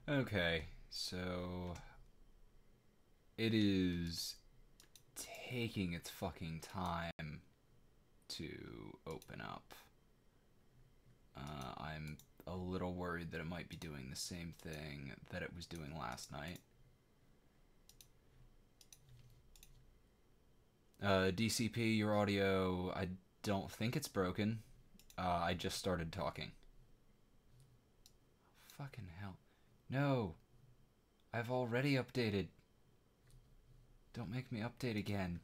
Okay, so it is taking its fucking time to open up. I'm a little worried that it might be doing the same thing that it was doing last night. DCP, your audio, I don't think it's broken. I just started talking. Fucking hell. No! I've already updated. Don't make me update again.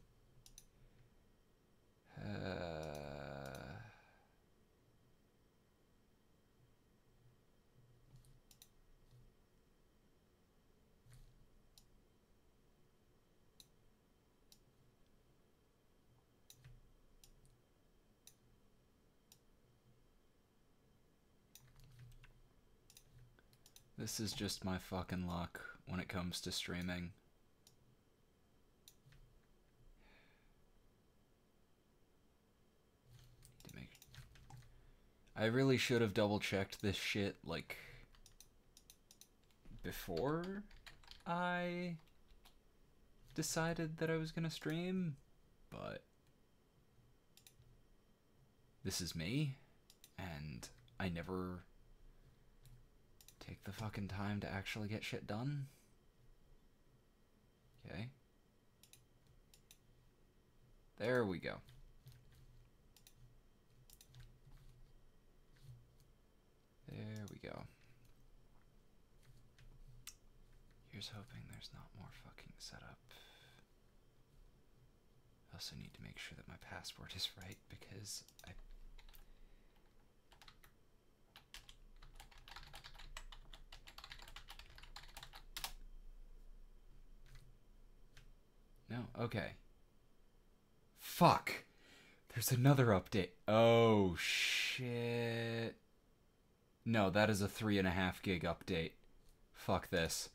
This is just my fucking luck when it comes to streaming. I really should have double checked this shit, like, before I decided that I was gonna stream, but this is me, and I never take the fucking time to actually get shit done. Okay. There we go. There we go. Here's hoping there's not more fucking setup. I also need to make sure that my password is right because I... No, okay. Fuck! There's another update. Oh, shit. No, that is a 3.5 gig update. Fuck this.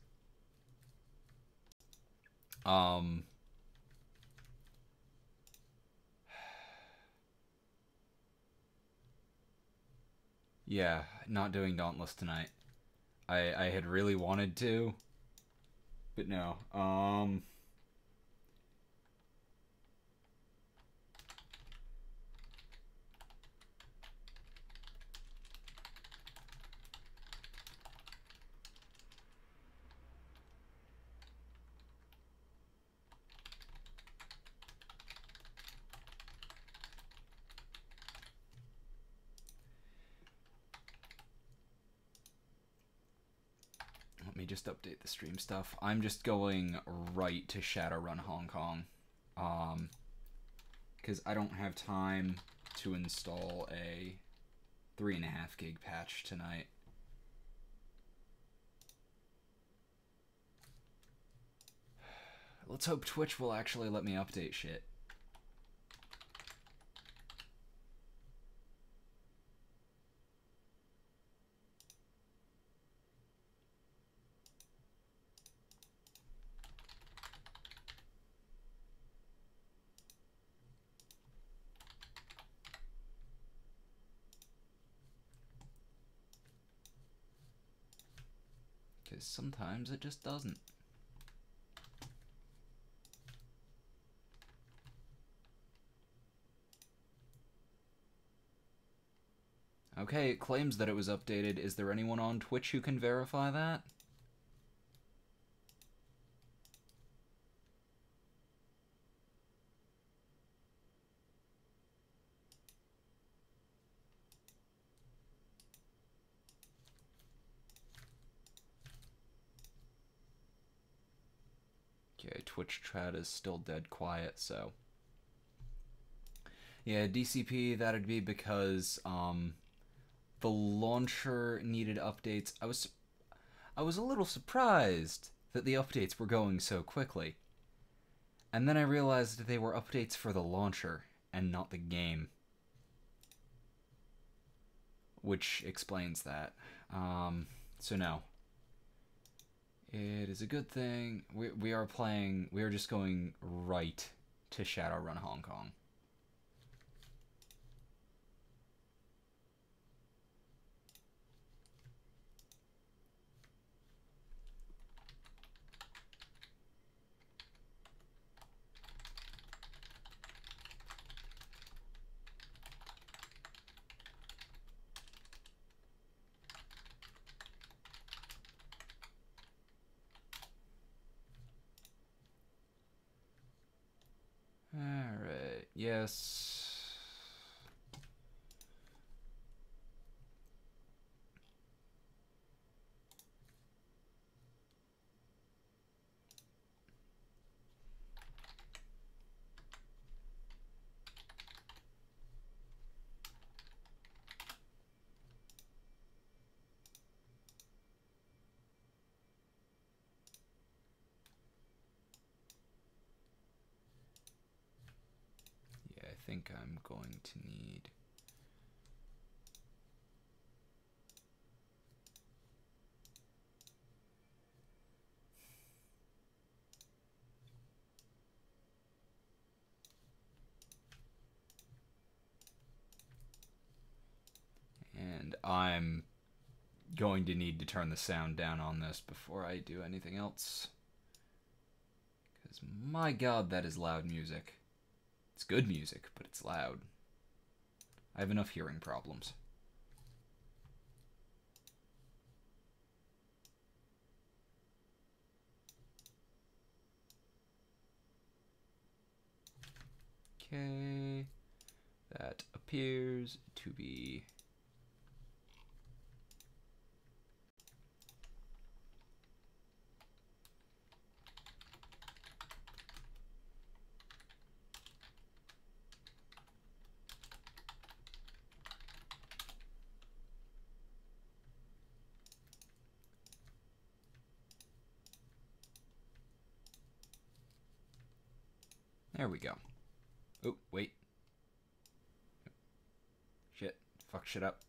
Yeah, not doing Dauntless tonight. I had really wanted to, but no. Let me just update the stream stuff. I'm just going right to Shadowrun Hong Kong. Because I don't have time to install a 3.5 gig patch tonight. Let's hope Twitch will actually let me update shit. Because sometimes it just doesn't. Okay, it claims that it was updated. Is there anyone on Twitch who can verify that? Okay, Twitch chat is still dead quiet, so... Yeah, DCP, that'd be because, the launcher needed updates. I was a little surprised that the updates were going so quickly. And then I realized they were updates for the launcher and not the game. Which explains that. So no. It is a good thing. We are just going right to Shadowrun Hong Kong. yes. Yeah, I think I'm going to need... And I'm going to need to turn the sound down on this before I do anything else. Because, my god, that is loud music. It's good music, but it's loud. I have enough hearing problems. Okay. That appears to be... There we go. Oh, wait. Shit. Fuck shit up.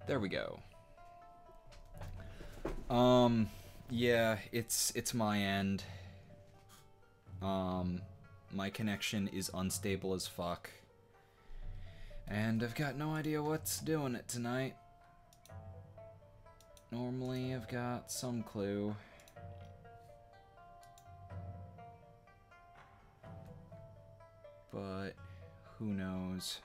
There we go. Yeah, it's my end. My connection is unstable as fuck. And I've got no idea what's doing it tonight. Normally I've got some clue. But who knows?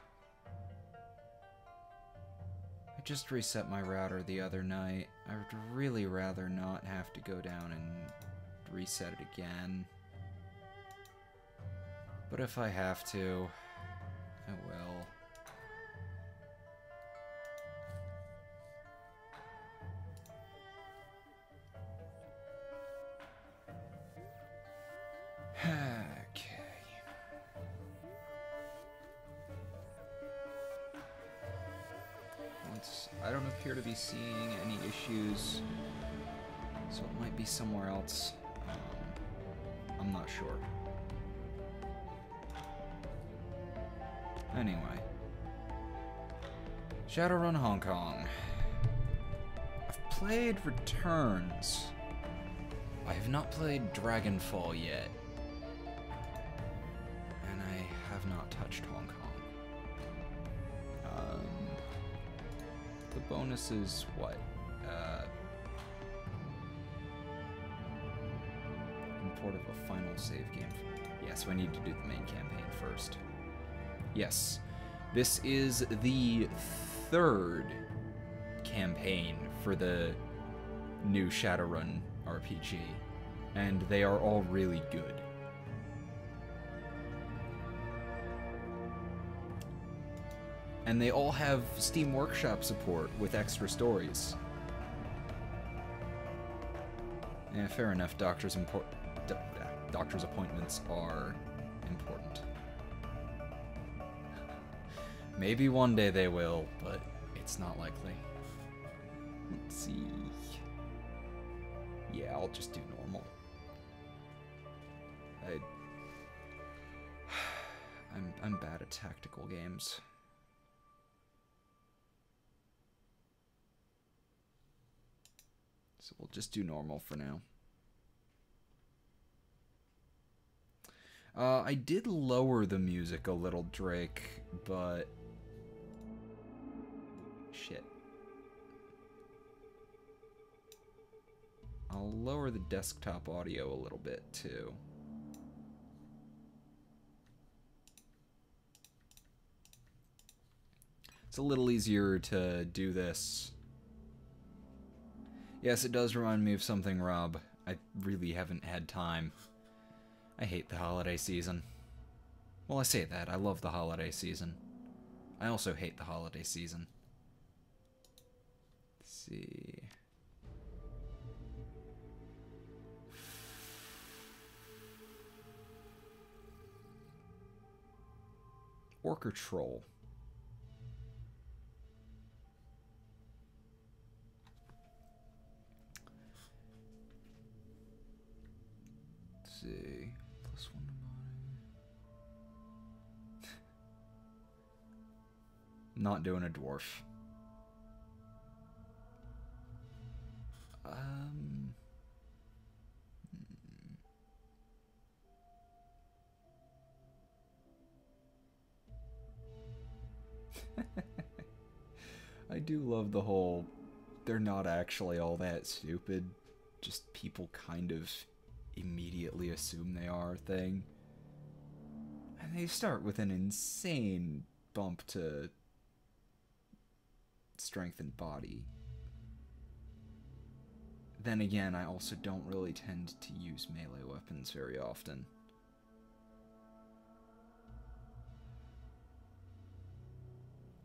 I just reset my router the other night. I would really rather not have to go down and reset it again. But if I have to, I will. I don't appear to be seeing any issues, so it might be somewhere else. I'm not sure. Anyway. Shadowrun Hong Kong. I've played Returns. I have not played Dragonfall yet. And I have not touched Hong Kong. The bonus is what? Import of a final save game. Yes, we need to do the main campaign first. Yes, this is the third campaign for the new Shadowrun RPG, and they are all really good. And they all have Steam Workshop support with extra stories. Yeah, fair enough. Doctor's appointments are important. Maybe one day they will, but it's not likely. Let's see. Yeah, I'll just do normal. I'm bad at tactical games. So we'll just do normal for now. I did lower the music a little, Drake, but... Shit. I'll lower the desktop audio a little bit, too. It's a little easier to do this. Yes, it does remind me of something, Rob. I really haven't had time. I hate the holiday season. Well, I say that. I love the holiday season. I also hate the holiday season. Let's see. Orc or troll? Let's see. +1 to body. Not doing a dwarf. I do love the whole, they're not actually all that stupid, just people kind of immediately assume they are thing. And they start with an insane bump to strength and body. Then again, I also don't really tend to use melee weapons very often.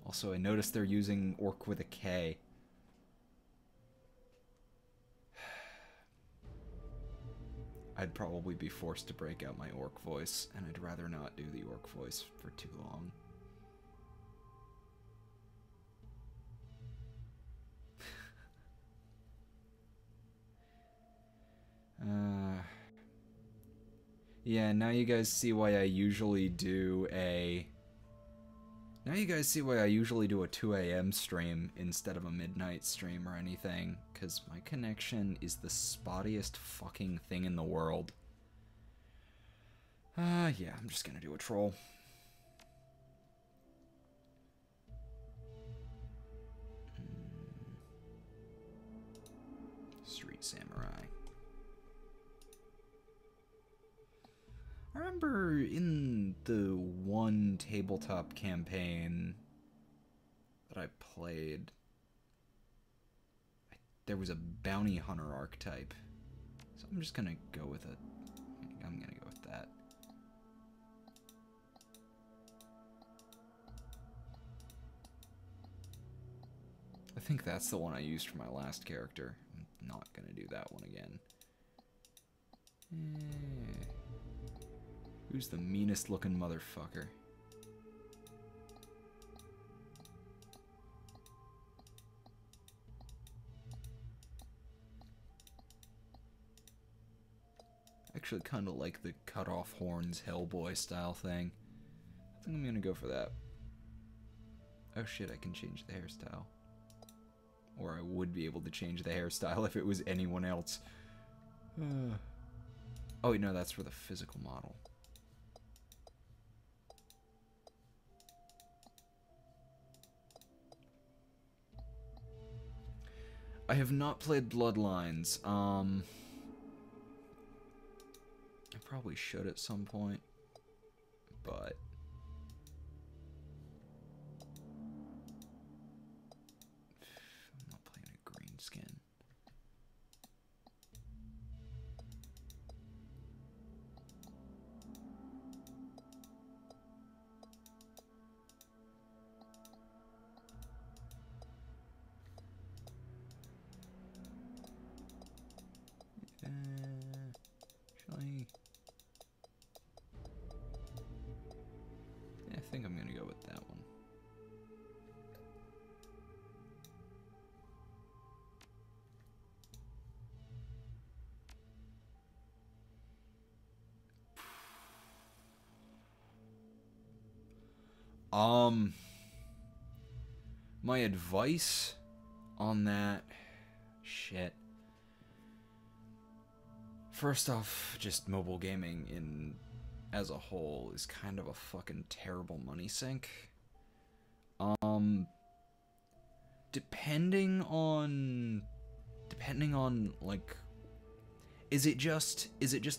Also, I noticed they're using orc with a K. I'd probably be forced to break out my orc voice, and I'd rather not do the orc voice for too long. Yeah, now you guys see why I usually do a... Now you guys see why I usually do a 2 a.m. stream instead of a midnight stream or anything, because my connection is the spottiest fucking thing in the world. Yeah, I'm just gonna do a troll. Street Samurai. I remember in the one tabletop campaign that I played, there was a bounty hunter archetype. So I'm just gonna go with it. I'm gonna go with that. I think that's the one I used for my last character. I'm not gonna do that one again. Who's the meanest looking motherfucker? Actually kind of like the cut off horns Hellboy style thing. I think I'm gonna go for that. Oh shit, I can change the hairstyle. Or I would be able to change the hairstyle if it was anyone else. Oh wait, no, that's for the physical model. I have not played Bloodlines. I probably should at some point, but I'm not playing a green skin. I think I'm gonna go with that one. My advice on that shit. First off, just mobile gaming as a whole is kind of a fucking terrible money sink. Depending on like, is it just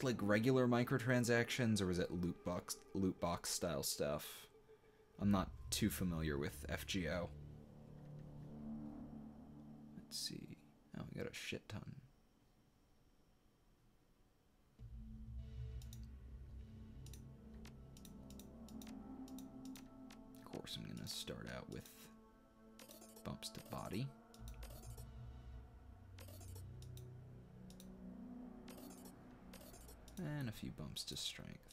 like regular microtransactions, or is it loot box style stuff? I'm not too familiar with FGO. Let's see. Oh, we got a shit ton. Of course, I'm gonna start out with bumps to body. And a few bumps to strength.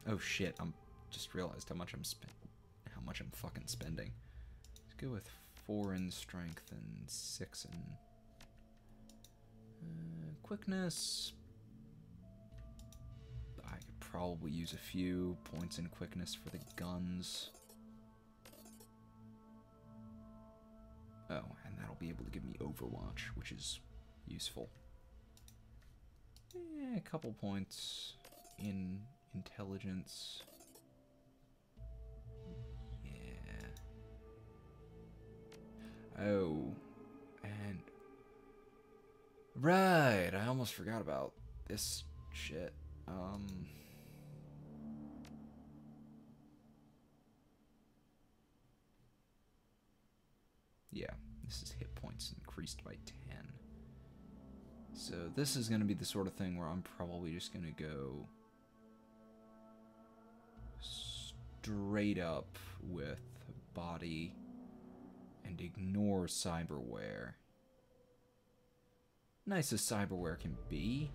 Oh shit, I'm just realized how much I'm fucking spending. Let's go with 4 in strength and 6 in quickness. I could probably use a few points in quickness for the guns. Oh, and that'll be able to give me Overwatch, which is useful. A couple points in intelligence. Yeah. Oh, and right, I almost forgot about this shit. Yeah, this is hit points increased by 10. So this is going to be the sort of thing where I'm probably just going to go straight up with body and ignore cyberware. Nice as cyberware can be.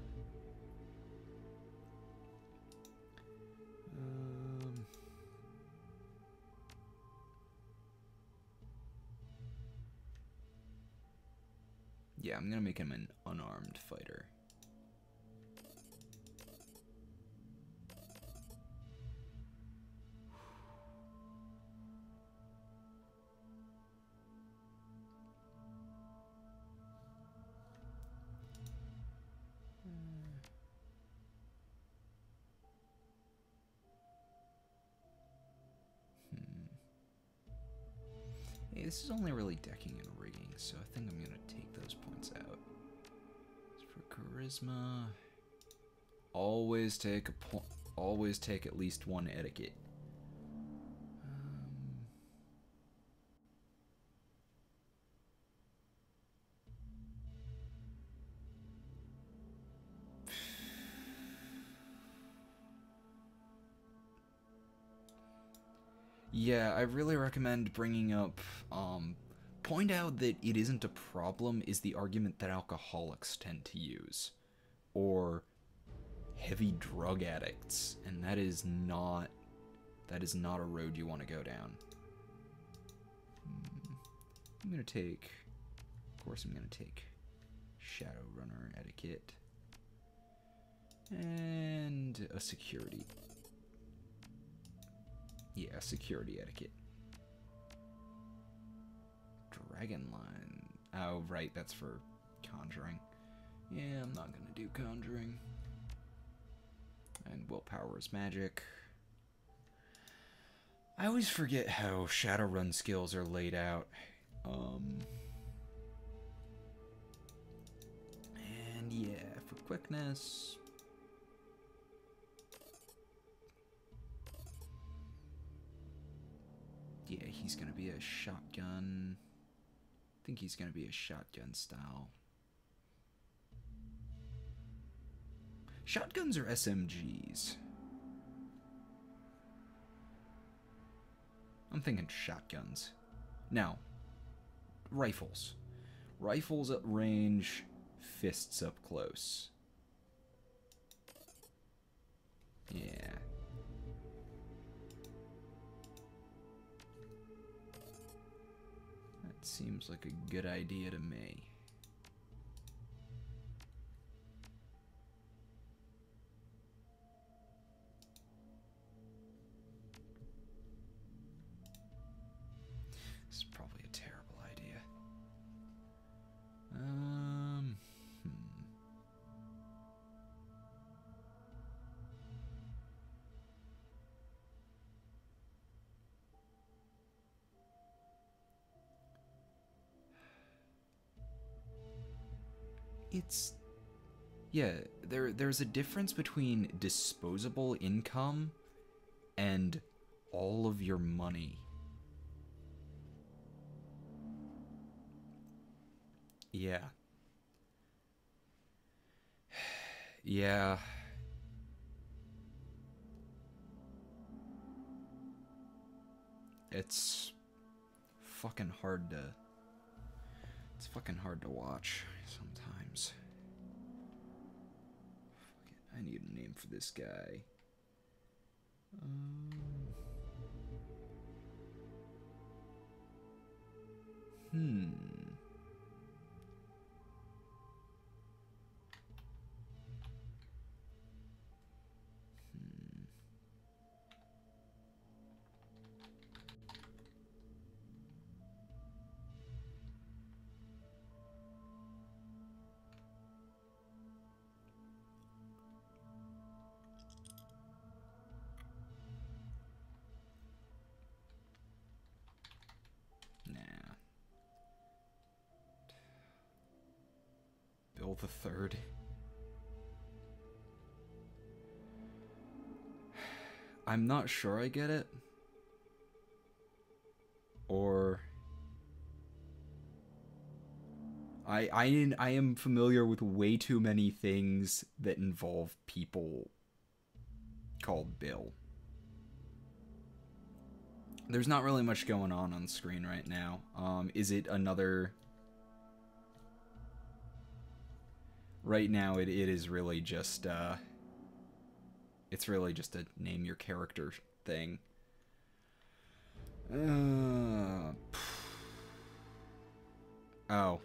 Yeah, I'm gonna make him an unarmed fighter. Hey, this is only really decking and rigging, so I think I'm gonna take those points out. As for charisma, always take at least 1 etiquette. Yeah, I really recommend bringing up, point out that it isn't a problem is the argument that alcoholics tend to use. Or heavy drug addicts, and that is not a road you want to go down. I'm gonna take, of course I'm gonna take Shadowrunner etiquette. And a security. Yeah, security etiquette. Dragonline. Oh, right, that's for conjuring. Yeah, I'm not gonna do conjuring. And willpower is magic. I always forget how Shadowrun skills are laid out. And yeah, for quickness. Yeah, he's gonna be a shotgun. I think he's gonna be a shotgun style. Shotguns or SMGs? I'm thinking shotguns. Now, rifles. Rifles at range, fists up close. Yeah. That seems like a good idea to me. This is probably a terrible idea. It's... Yeah, there's a difference between disposable income and all of your money. Yeah. Yeah. It's fucking hard to... It's fucking hard to watch sometimes. I need a name for this guy. Hmm. Nah. Bill the Third. I'm not sure I get it. Or... I am familiar with way too many things that involve people called Bill. There's not really much going on screen right now. Is it another... Right now it is really just, it's really just a name your character thing. Oh.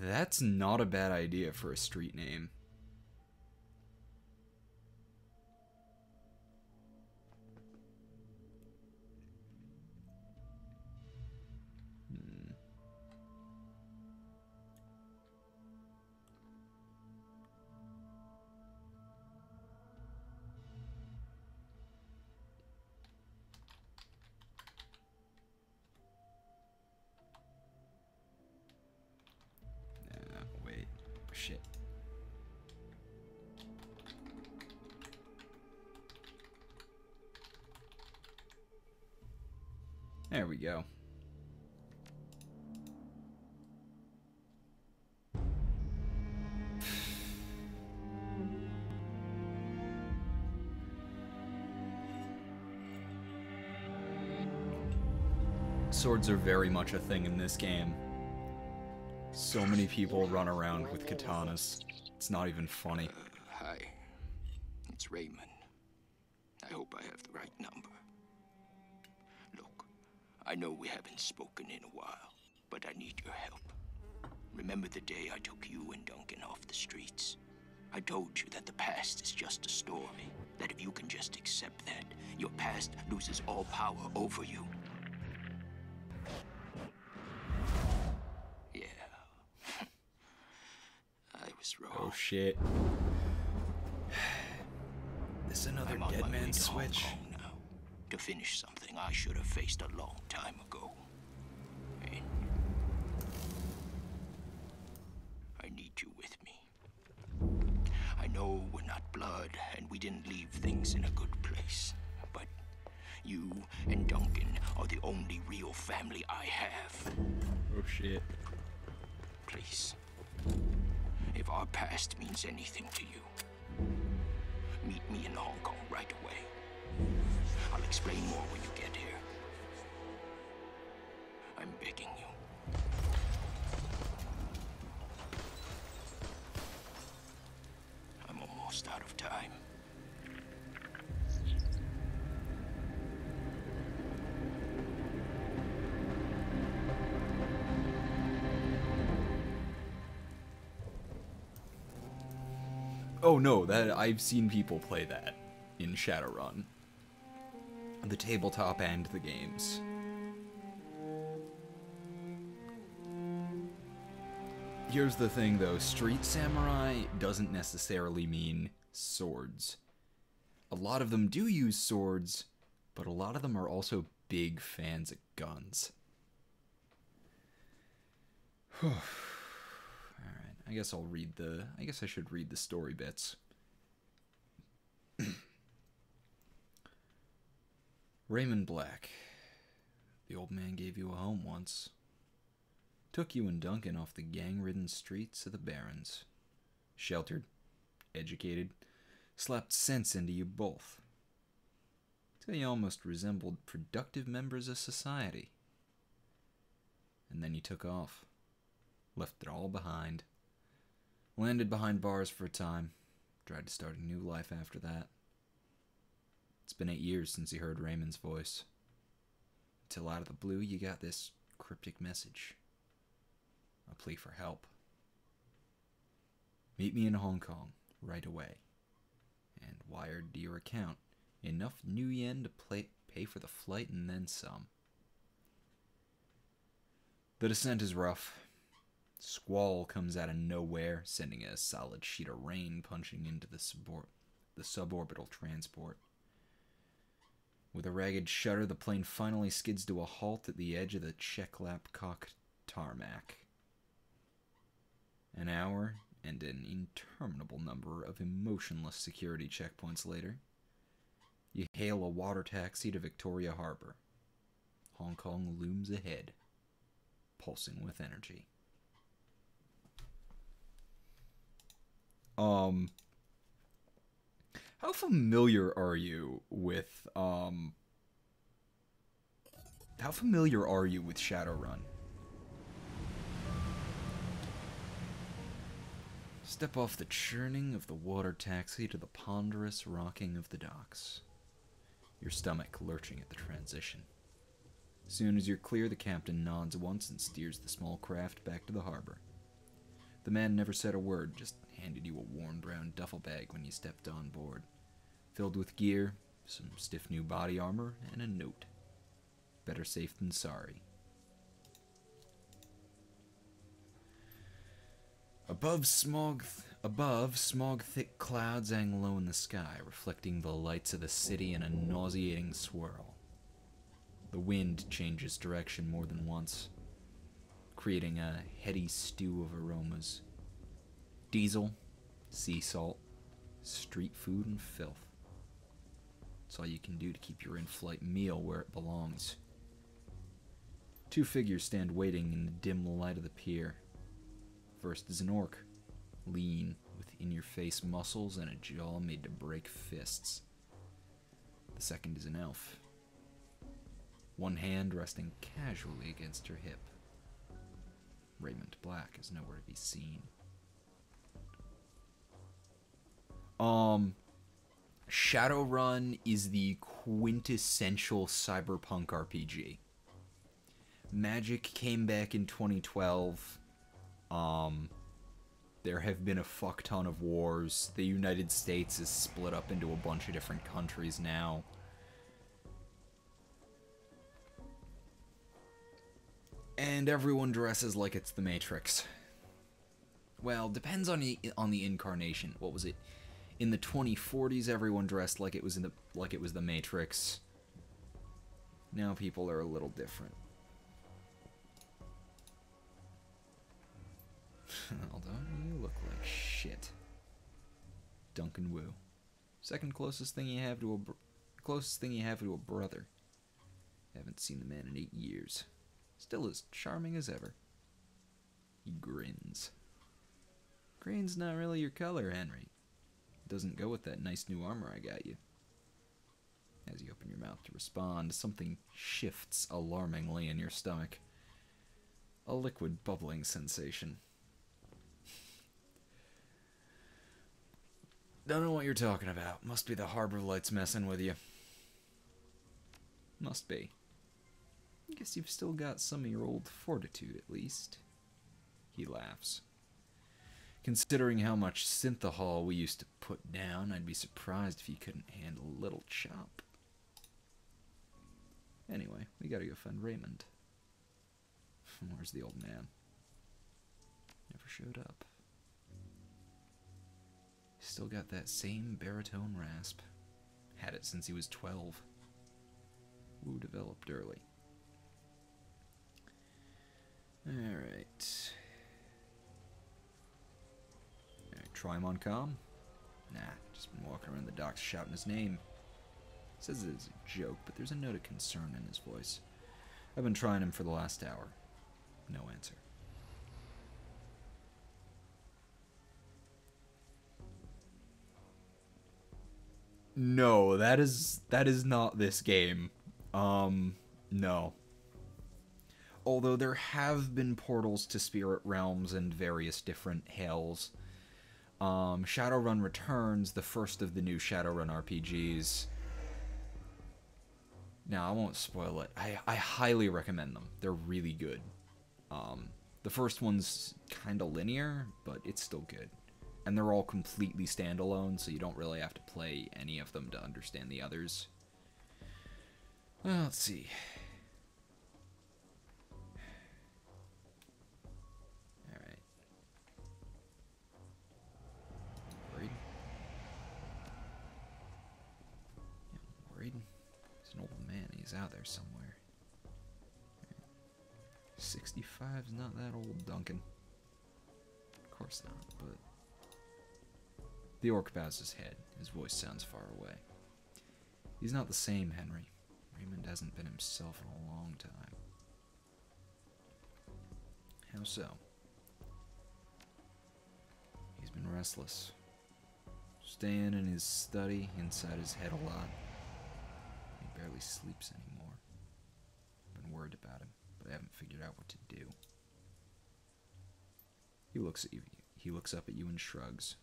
That's not a bad idea for a street name. Wait. Shit. There we go. Swords are very much a thing in this game. So many people run around with katanas. It's not even funny. Hi. It's Raymond. I hope I have the right number. Look, I know we haven't spoken in a while, but I need your help. Remember the day I took you and Duncan off the streets? I told you that the past is just a story, that if you can just accept that, your past loses all power over you. Yeah. I was wrong. Oh shit. This another dead man switch? Now, to finish something I should have faced a long time ago. And I need you with me. I know we're not blood, and we didn't leave things in a good place. But you and Duncan are the only real family I have. Oh shit. Please, if our past means anything to you, meet me in Hong Kong right away. I'll explain more when you get here. I'm begging you. I'm almost out of time. Oh no, that I've seen people play that in Shadowrun. The tabletop and the games. Here's the thing though, Street Samurai doesn't necessarily mean swords. A lot of them do use swords, but a lot of them are also big fans of guns. Alright, I guess I should read the story bits. Raymond Black. The old man gave you a home once. Took you and Duncan off the gang-ridden streets of the Barrens. Sheltered, educated, slapped sense into you both. Till you almost resembled productive members of society. And then you took off. Left it all behind. Landed behind bars for a time. Tried to start a new life after that. It's been 8 years since you heard Raymond's voice. Until out of the blue you got this cryptic message. A plea for help. Meet me in Hong Kong right away. And wired to your account enough new yen to pay for the flight and then some. The descent is rough. Squall comes out of nowhere, sending a solid sheet of rain punching into the suborbital transport. With a ragged shudder, the plane finally skids to a halt at the edge of the Cheklapkok tarmac. An hour and an interminable number of emotionless security checkpoints later, you hail a water taxi to Victoria Harbor. Hong Kong looms ahead, pulsing with energy. How familiar are you with Shadowrun? Step off the churning of the water taxi to the ponderous rocking of the docks. Your stomach lurching at the transition. Soon as you're clear, the captain nods once and steers the small craft back to the harbor. The man never said a word, just handed you a worn brown duffel bag when you stepped on board, filled with gear, some stiff new body armor, and a note. Better safe than sorry. Above, smog-thick clouds hang low in the sky, reflecting the lights of the city in a nauseating swirl. The wind changes direction more than once, creating a heady stew of aromas. Diesel, sea salt, street food, and filth. It's all you can do to keep your in-flight meal where it belongs. 2 figures stand waiting in the dim light of the pier. First is an orc, lean, with in-your-face muscles and a jaw made to break fists. The second is an elf, one hand resting casually against her hip. Raymond Black is nowhere to be seen. Shadowrun is the quintessential cyberpunk RPG. Magic came back in 2012. There have been a fuck ton of wars. The United States is split up into a bunch of different countries now. And everyone dresses like it's the Matrix. Well, depends on the incarnation. What was it? In the 2040s, everyone dressed like it was the Matrix. Now people are a little different. Although you look like shit. Duncan Wu, second closest thing you have to a brother. Haven't seen the man in 8 years. Still as charming as ever. He grins. Green's not really your color, Henry. Doesn't go with that nice new armor I got you. As you open your mouth to respond, something shifts alarmingly in your stomach. A liquid bubbling sensation. Don't know what you're talking about. Must be the harbor lights messing with you. Must be. I guess you've still got some of your old fortitude, at least. He laughs. Considering how much synthahol we used to put down, I'd be surprised if you couldn't handle a little chop. Anyway, we gotta go find Raymond. Where's the old man? Never showed up. Still got that same baritone rasp. Had it since he was 12. Wu developed early. Alright. Try him on comm? Nah, just been walking around the docks shouting his name. Says it as a joke, but there's a note of concern in his voice. I've been trying him for the last hour. No answer. No, that is not this game. No. Although there have been portals to spirit realms and various different hells. Shadowrun Returns, the first of the new Shadowrun RPGs. Now, I won't spoil it. I highly recommend them. They're really good. The first one's kind of linear, but it's still good. And they're all completely standalone, so you don't really have to play any of them to understand the others. Well, let's see. Alright. Worried? Yeah, I'm worried. He's an old man. He's out there somewhere. 65's not that old, Duncan. Of course not, but... The orc bows his head. His voice sounds far away. He's not the same, Henry. Raymond hasn't been himself in a long time. How so? He's been restless. Staying in his study, inside his head a lot. He barely sleeps anymore. I've been worried about him, but I haven't figured out what to do. He looks at you. He looks up at you and shrugs.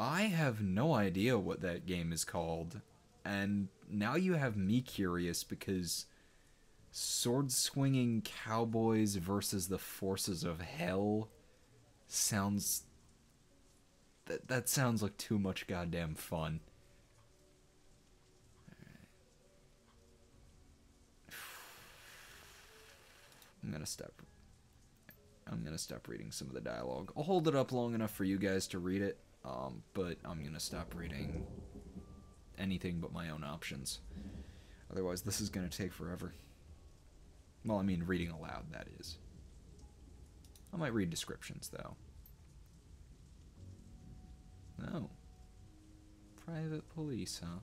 I have no idea what that game is called, and now you have me curious because sword-swinging cowboys versus the forces of hell sounds... That sounds like too much goddamn fun. I'm gonna stop reading some of the dialogue. I'll hold it up long enough for you guys to read it, but I'm gonna stop reading anything but my own options. Otherwise, this is gonna take forever. Well, I mean, reading aloud, that is. I might read descriptions, though. No. Private police, huh?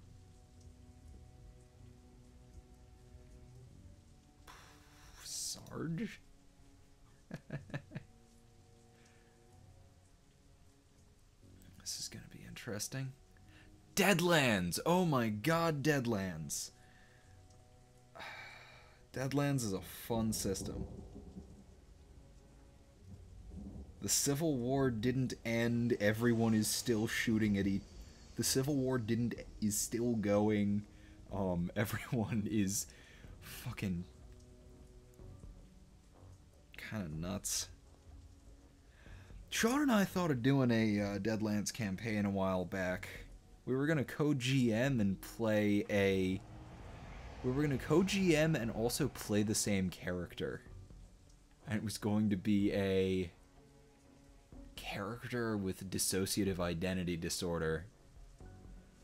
Sarge? This is gonna be interesting. Deadlands! Oh my god, Deadlands! Deadlands is a fun system. The Civil War didn't end. Everyone is still shooting at the Civil War is still going. Everyone is fucking kind of nuts. Sean and I thought of doing a Deadlands campaign a while back. We were gonna co-GM and play a... We were gonna co-GM and also play the same character. And it was going to be a character with dissociative identity disorder.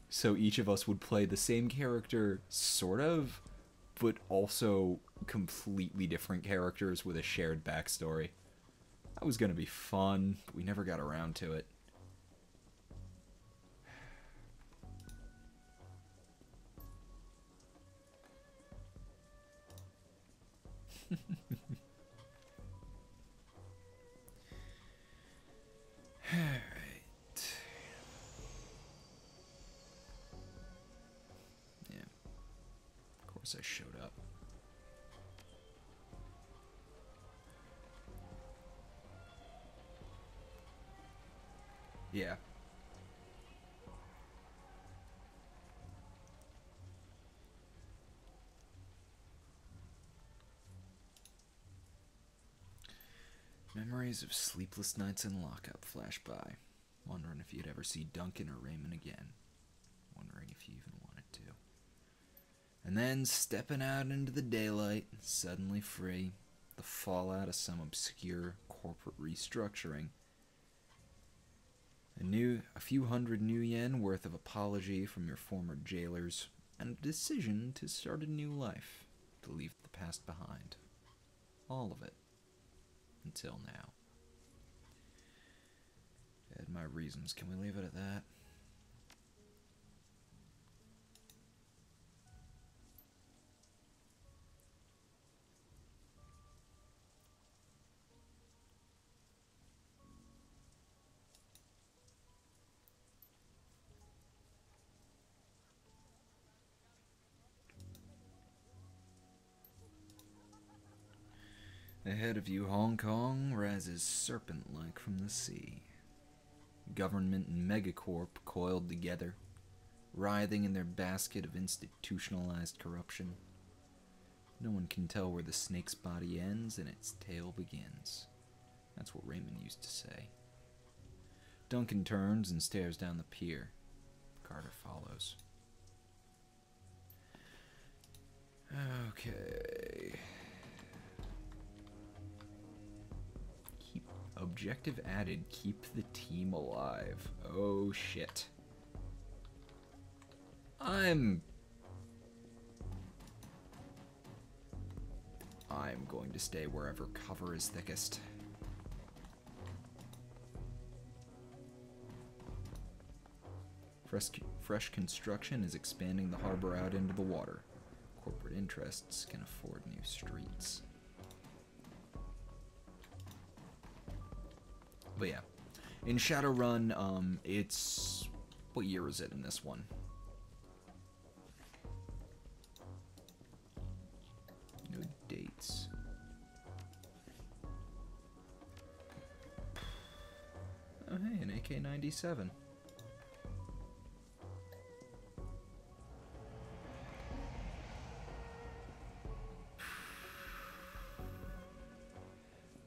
So each of us would play the same character, sort of, but also completely different characters with a shared backstory. That was gonna be fun, but we never got around to it. Alright. Yeah. Of course I showed up. Yeah. Memories of sleepless nights in lockup flash by. Wondering if you'd ever see Duncan or Raymond again. Wondering if you even wanted to. And then stepping out into the daylight, suddenly free. The fallout of some obscure corporate restructuring. A few hundred new yen worth of apology from your former jailers, and a decision to start a new life, to leave the past behind. All of it. Until now. Had my reasons. Can we leave it at that? Ahead of you, Hong Kong rises serpent-like from the sea. Government and megacorp coiled together, writhing in their basket of institutionalized corruption. No one can tell where the snake's body ends and its tail begins. That's what Raymond used to say. Duncan turns and stares down the pier. Carter follows. Okay. Objective added, keep the team alive. Oh shit. I'm going to stay wherever cover is thickest. Fresh construction is expanding the harbor out into the water. Corporate interests can afford new streets. But yeah, in Shadowrun, it's... what year is it in this one? No dates. Oh hey, an AK-97.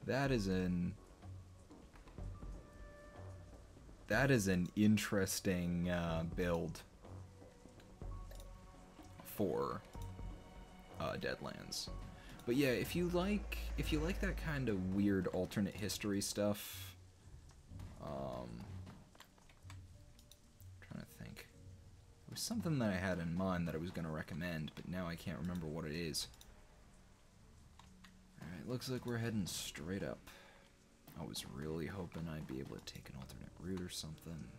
That is an interesting build for Deadlands. But yeah, if you like that kind of weird alternate history stuff, trying to think. There was something that I had in mind that I was going to recommend, but now I can't remember what it is. Alright, looks like we're heading straight up. I was really hoping I'd be able to take an alternate route or something.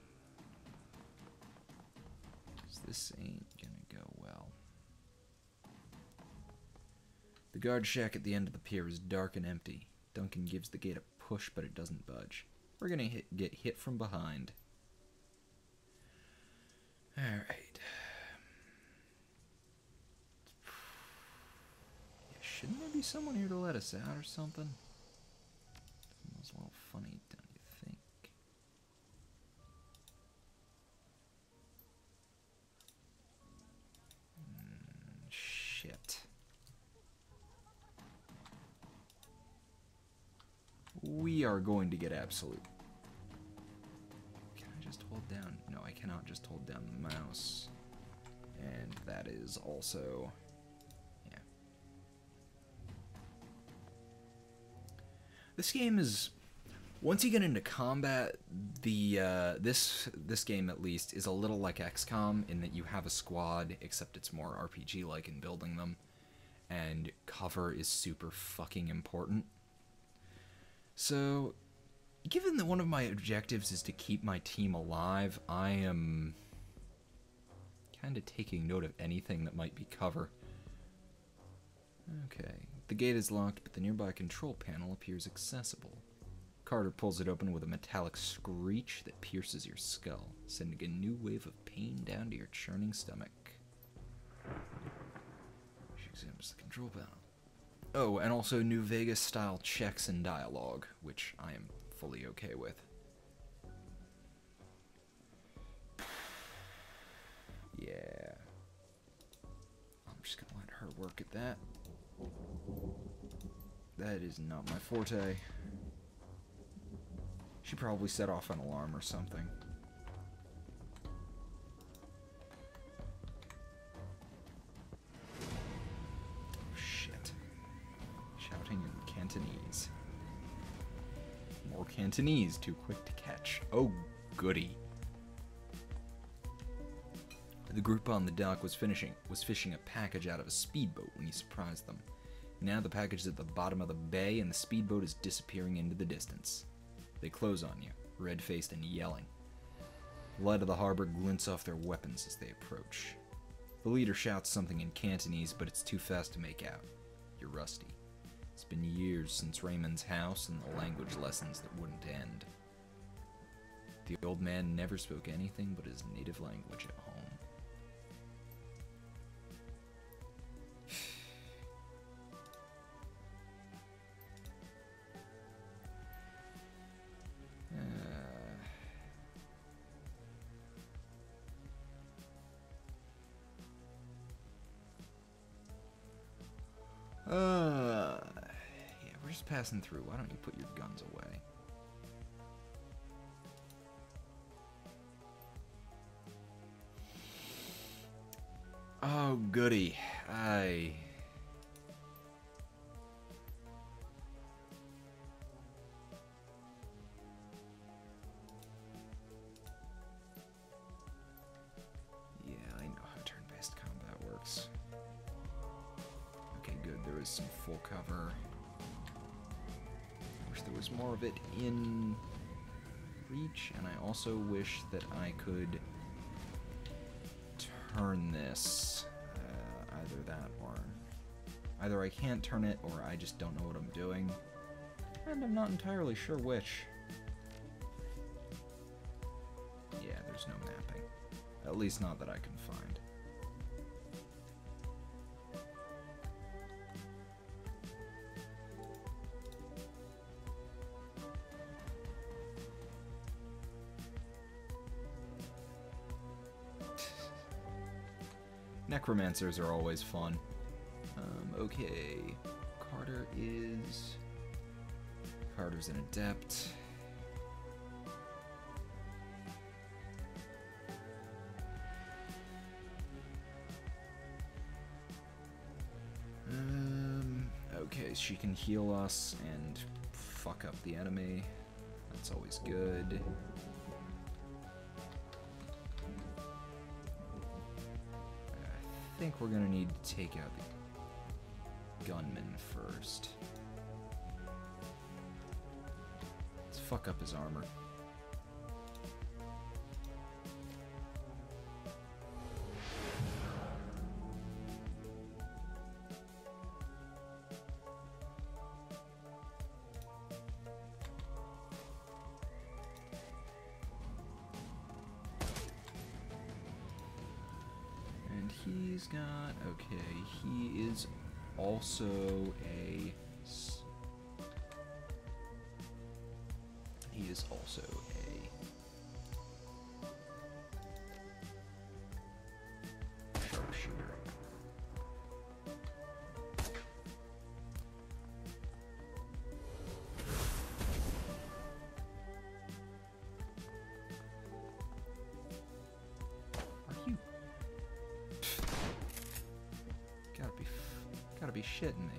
'Cause this ain't gonna go well. The guard shack at the end of the pier is dark and empty. Duncan gives the gate a push, but it doesn't budge. We're gonna get hit from behind. Alright. Yeah, shouldn't there be someone here to let us out or something? It's a little funny, don't you think? Shit. We are going to get absolute. Can I just hold down? No, I cannot just hold down the mouse. And that is also... yeah. This game is... once you get into combat, this game at least is a little like XCOM in that you have a squad, except it's more RPG-like in building them, and cover is super fucking important. So, given that one of my objectives is to keep my team alive, I am kind of taking note of anything that might be cover. Okay, the gate is locked, but the nearby control panel appears accessible. Carter pulls it open with a metallic screech that pierces your skull, sending a new wave of pain down to your churning stomach. She examines the control panel. Oh, and also New Vegas-style checks and dialogue, which I am fully okay with. Yeah. I'm just gonna let her work at that. That is not my forte. She probably set off an alarm or something. Oh, shit. Shouting in Cantonese. More Cantonese, too quick to catch. Oh, goody. The group on the dock was fishing a package out of a speedboat when he surprised them. Now the package is at the bottom of the bay and the speedboat is disappearing into the distance. They close on you. red-faced and yelling. The light of the harbor glints off their weapons as they approach. The leader shouts something in Cantonese, but it's too fast to make out. You're rusty. It's been years since Raymond's house and the language lessons that wouldn't end. The old man never spoke anything but his native language at home. Yeah, we're just passing through. Why don't you put your guns away? Oh, goody. Yeah, I know how turn-based combat works. Okay, good. There is some full cover. Wish there was more of it in reach, and I also wish that I could turn this. Either that or... Either I can't turn it, or I just don't know what I'm doing. And I'm not entirely sure which. Yeah, there's no mapping. At least not that I can find. Necromancers are always fun. Okay. Carter's an adept. Okay, she can heal us and fuck up the enemy. That's always good. I think we're gonna need to take out the gunman first. Let's fuck up his armor. He's got, okay, he is also a, sharpshooter. Are you? Gotta be shitting me.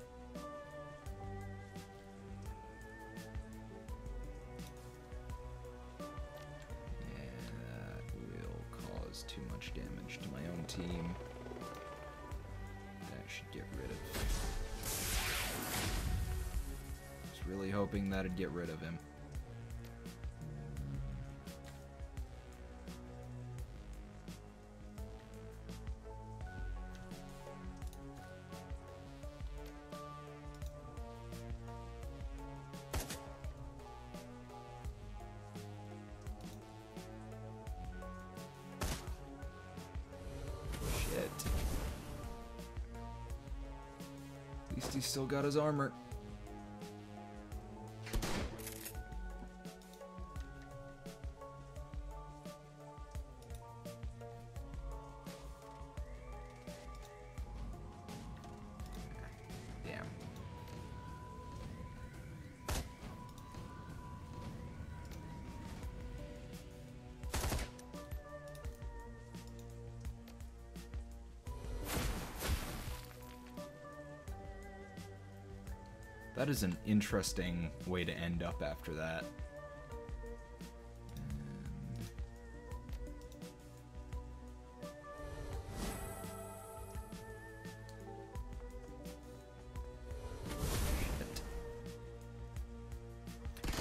Yeah, that will cause too much damage to my own team. That should get rid of. Was really hoping that'd get rid of him. At least he's still got his armor. Damn. That is an interesting way to end up after that. Shit.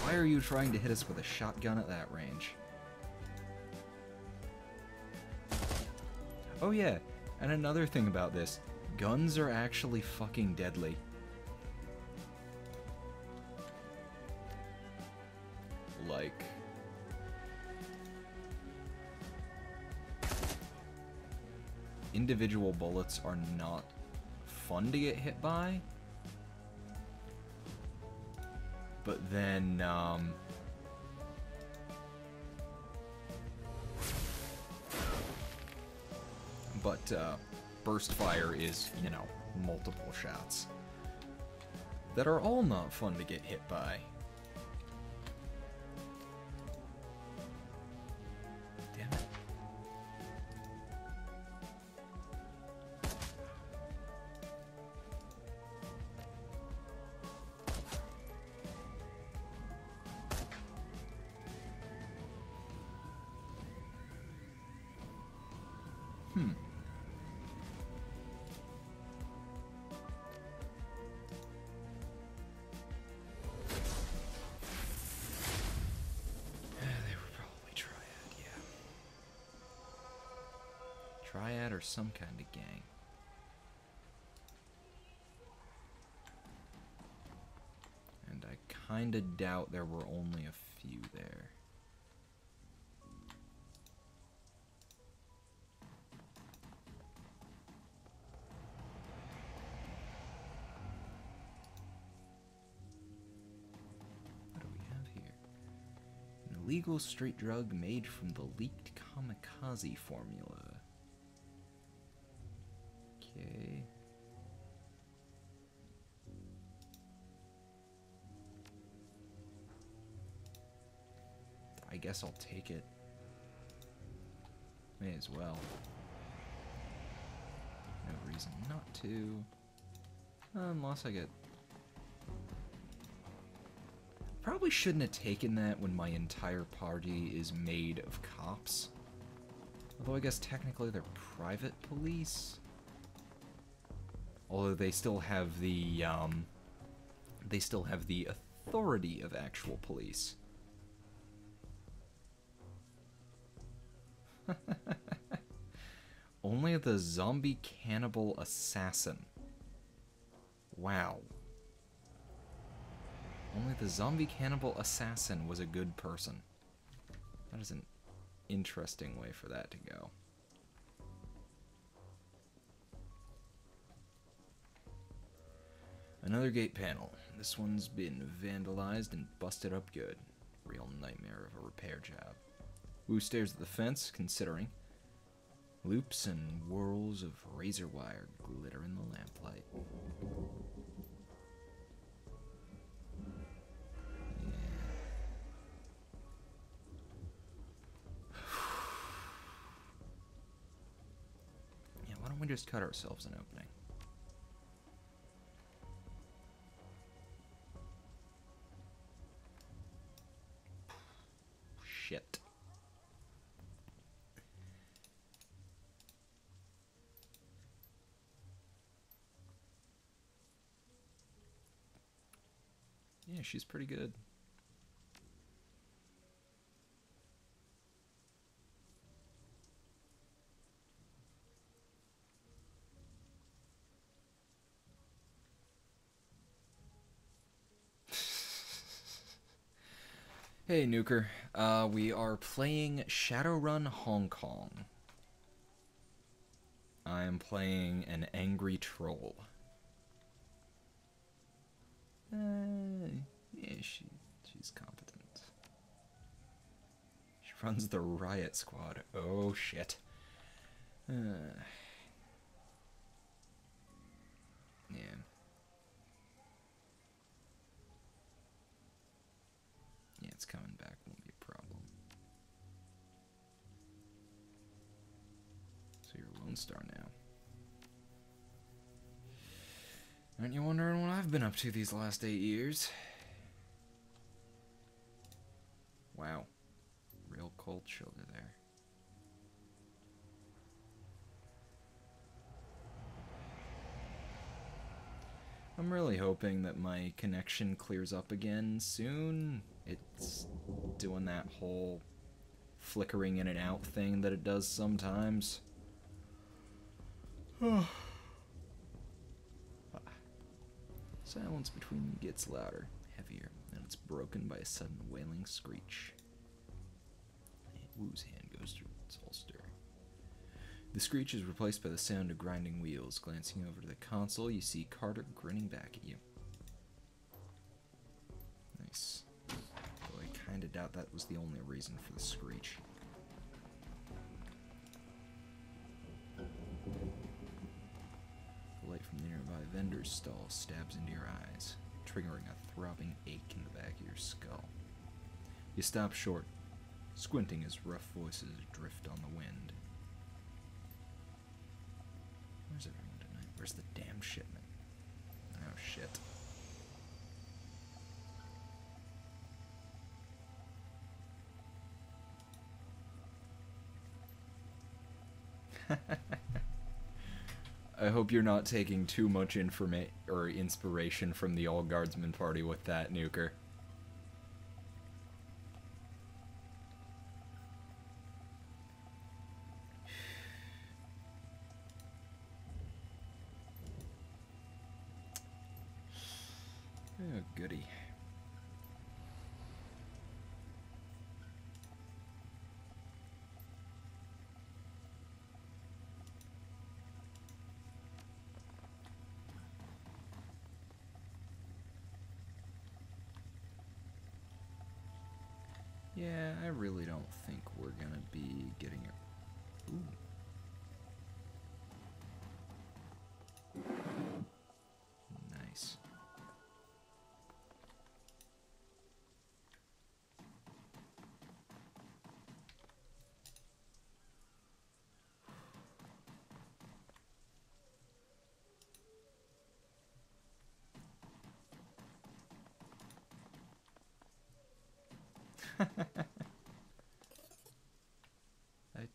Why are you trying to hit us with a shotgun at that range? Oh yeah, and another thing about this, guns are actually fucking deadly. Like... individual bullets are not fun to get hit by, but then, burst fire is, you know, multiple shots that are all not fun to get hit by. Damn it. Triad or some kind of gang. And I kinda doubt there were only a few there. What do we have here? An illegal street drug made from the leaked kamikaze formula. Okay. I guess I'll take it. May as well. No reason not to. Unless I get... Probably shouldn't have taken that when my entire party is made of cops. Although I guess technically they're private police. Although they still have the authority of actual police. Only the zombie cannibal assassin. Wow. Only the zombie cannibal assassin was a good person. That is an interesting way for that to go. Another gate panel. This one's been vandalized and busted up good. Real nightmare of a repair job. Wu stares at the fence, considering. Loops and whirls of razor wire glitter in the lamplight. Yeah, why don't we just cut ourselves an opening? Shit. Yeah, she's pretty good. Hey, Nuker. We are playing Shadowrun Hong Kong. I am playing an angry troll. Yeah, she's competent. She runs the riot squad. Oh, shit. Yeah. Yeah, it's coming back. Won't be a problem. So you're a Lone Star now. Aren't you wondering what I've been up to these last 8 years? Wow. Real cold shoulder there. I'm really hoping that my connection clears up again soon, It's doing that whole flickering in and out thing that it does sometimes. Silence between them gets louder, heavier, and it's broken by a sudden wailing screech. Wu's hand goes through its holster. The screech is replaced by the sound of grinding wheels. Glancing over to the console, you see Carter grinning back at you. Nice. Though I kinda doubt that was the only reason for the screech. The light from the nearby vendor's stall stabs into your eyes, triggering a throbbing ache in the back of your skull. You stop short, squinting as rough voices drift on the wind. Where's everyone tonight? Where's the damn shipment? Oh, shit. I hope you're not taking too much inspiration from the All Guardsman party with that, Nuker. Oh, goody. Yeah, I really don't think we're gonna be getting it. Ooh. Nice.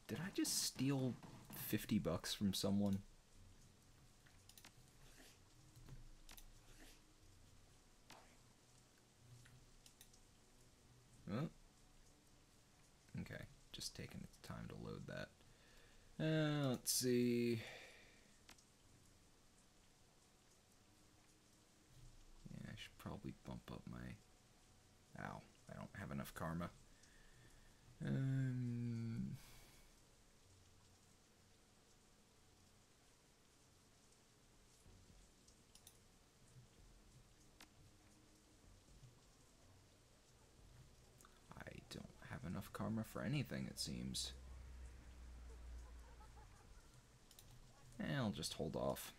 Did I just steal $50 from someone? Oh. Okay, just taking its time to load that. Let's see. Yeah, I should probably bump up my... Ow, I don't have enough karma. I don't have enough karma for anything, it seems. I'll just hold off.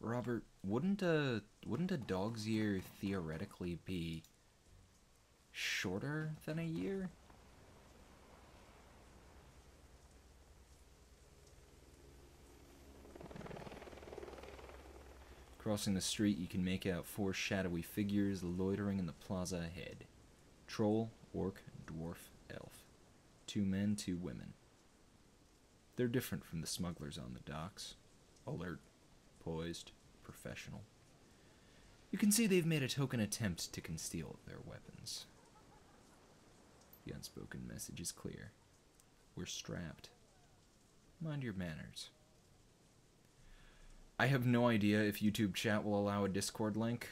Robert, wouldn't a dog's year theoretically be shorter than a year? Crossing the street, you can make out 4 shadowy figures loitering in the plaza ahead. Troll, orc, dwarf, elf. 2 men, 2 women. They're different from the smugglers on the docks. Alert, poised, professional. You can see they've made a token attempt to conceal their weapons. The unspoken message is clear. We're strapped. Mind your manners. I have no idea if YouTube chat will allow a Discord link.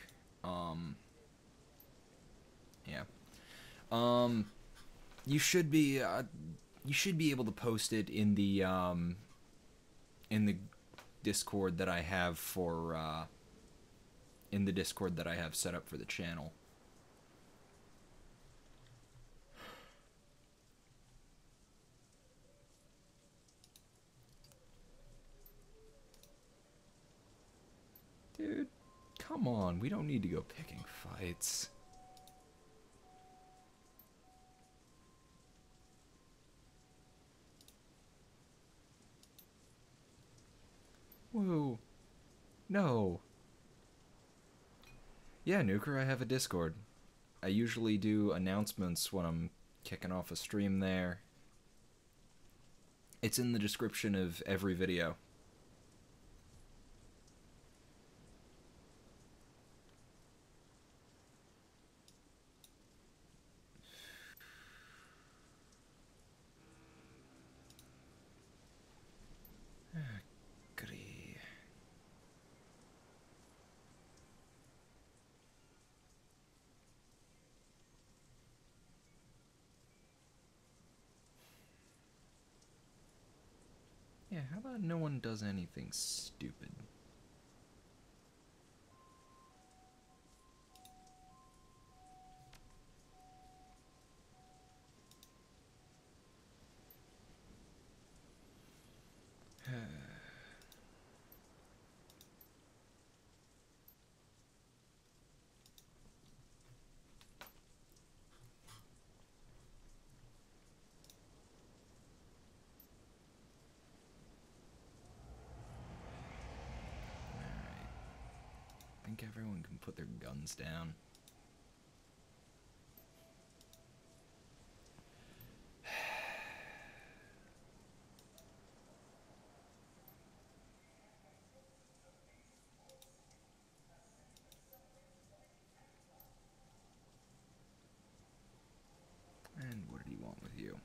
Yeah. You should be able to post it in the Discord that I have for in the Discord that I have set up for the channel. Dude, come on, we don't need to go picking fights. Whoa. No. Yeah, Nuker, I have a Discord. I usually do announcements when I'm kicking off a stream there. It's in the description of every video. Goody. Yeah, how about no one does anything stupid? I think everyone can put their guns down. And what did he want with you?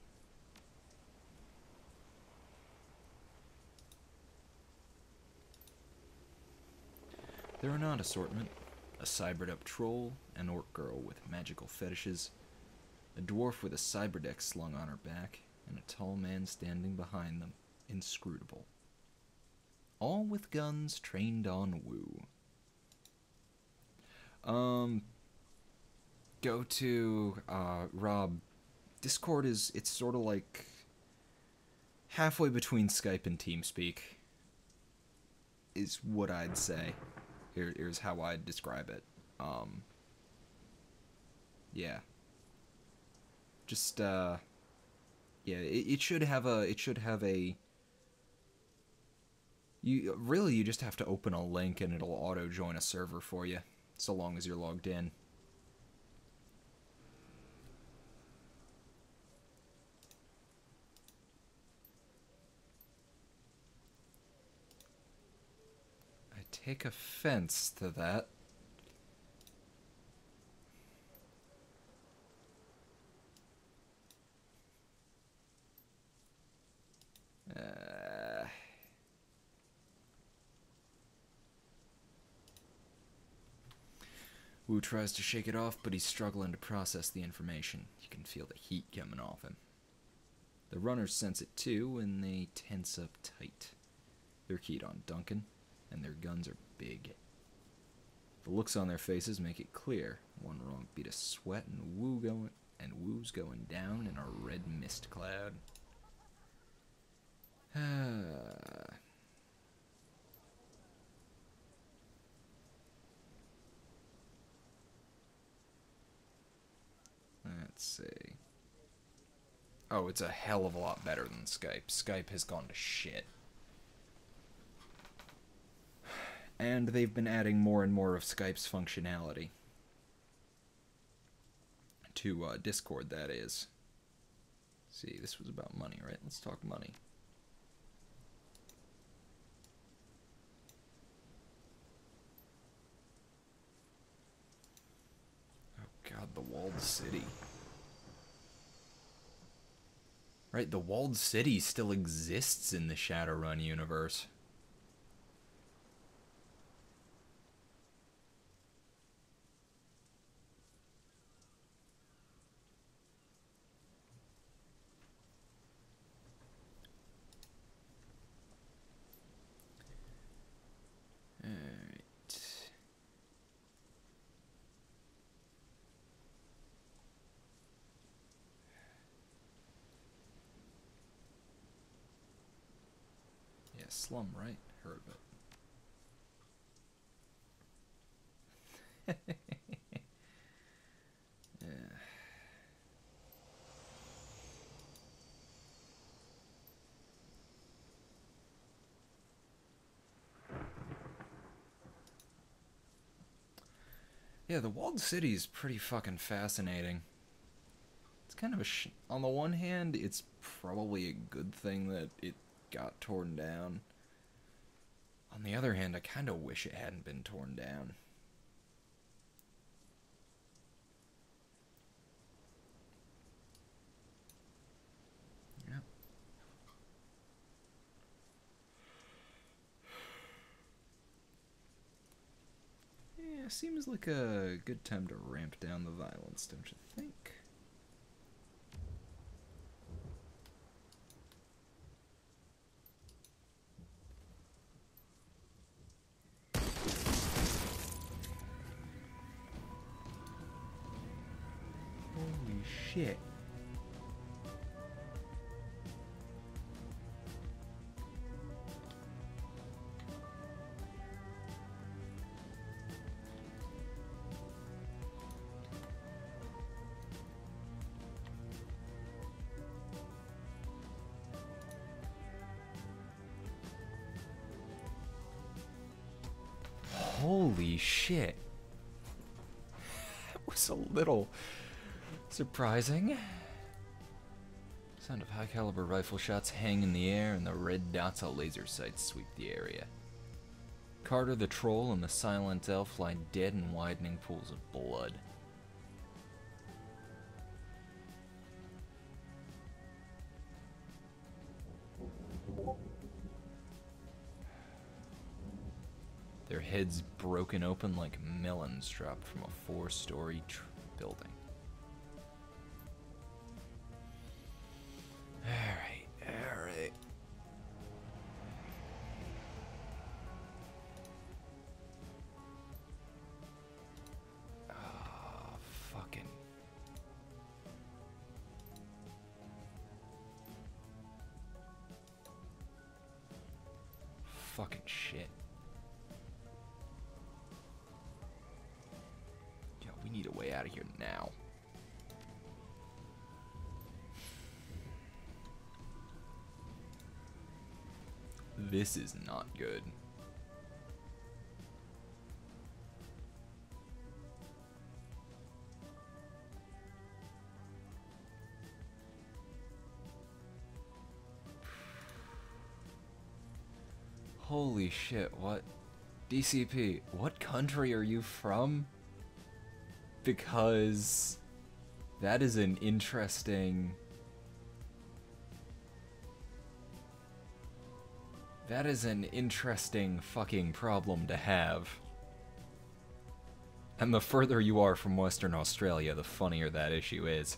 They're an odd assortment. A cybered-up troll, an orc girl with magical fetishes, a dwarf with a cyberdeck slung on her back, and a tall man standing behind them, inscrutable. All with guns trained on woo. Go to, Rob. Discord it's sort of like halfway between Skype and TeamSpeak, is what I'd say. Here's how I'd describe it. Yeah. Just, yeah, it should have a, you just have to open a link and it'll auto join a server for you, so long as you're logged in. I take offense to that. Wu tries to shake it off, but he's struggling to process the information. You can feel the heat coming off him. The runners sense it too, and they tense up tight. They're keyed on Duncan, and their guns are big. The looks on their faces make it clear. One wrong beat of sweat, and Wu's going down in a red mist cloud. Let's see. Oh, it's a hell of a lot better than Skype. Skype has gone to shit. And they've been adding more and more of Skype's functionality. To Discord, that is. See, this was about money, right? Let's talk money. Oh god, the walled city. Right, the walled city still exists in the Shadowrun universe. Slum, right? Heard of it. Yeah. Yeah, the walled city is pretty fucking fascinating. It's kind of on the one hand, it's probably a good thing that it got torn down. On the other hand, I kind of wish it hadn't been torn down. Yeah. Yeah, seems like a good time to ramp down the violence, don't you think? Holy shit. Holy shit. That was a little surprising. Sound of high caliber rifle shots hang in the air and the red dots of laser sights sweep the area. Carter the troll and the silent elf lie dead in widening pools of blood. Their heads broken open like melons dropped from a 4-story building. Alright. Oh, fucking. Fucking shit. Yo, we need a way out of here now. This is not good. Holy shit, what? DCP, what country are you from? Because that is an interesting... That is an interesting fucking problem to have. And the further you are from Western Australia, the funnier that issue is.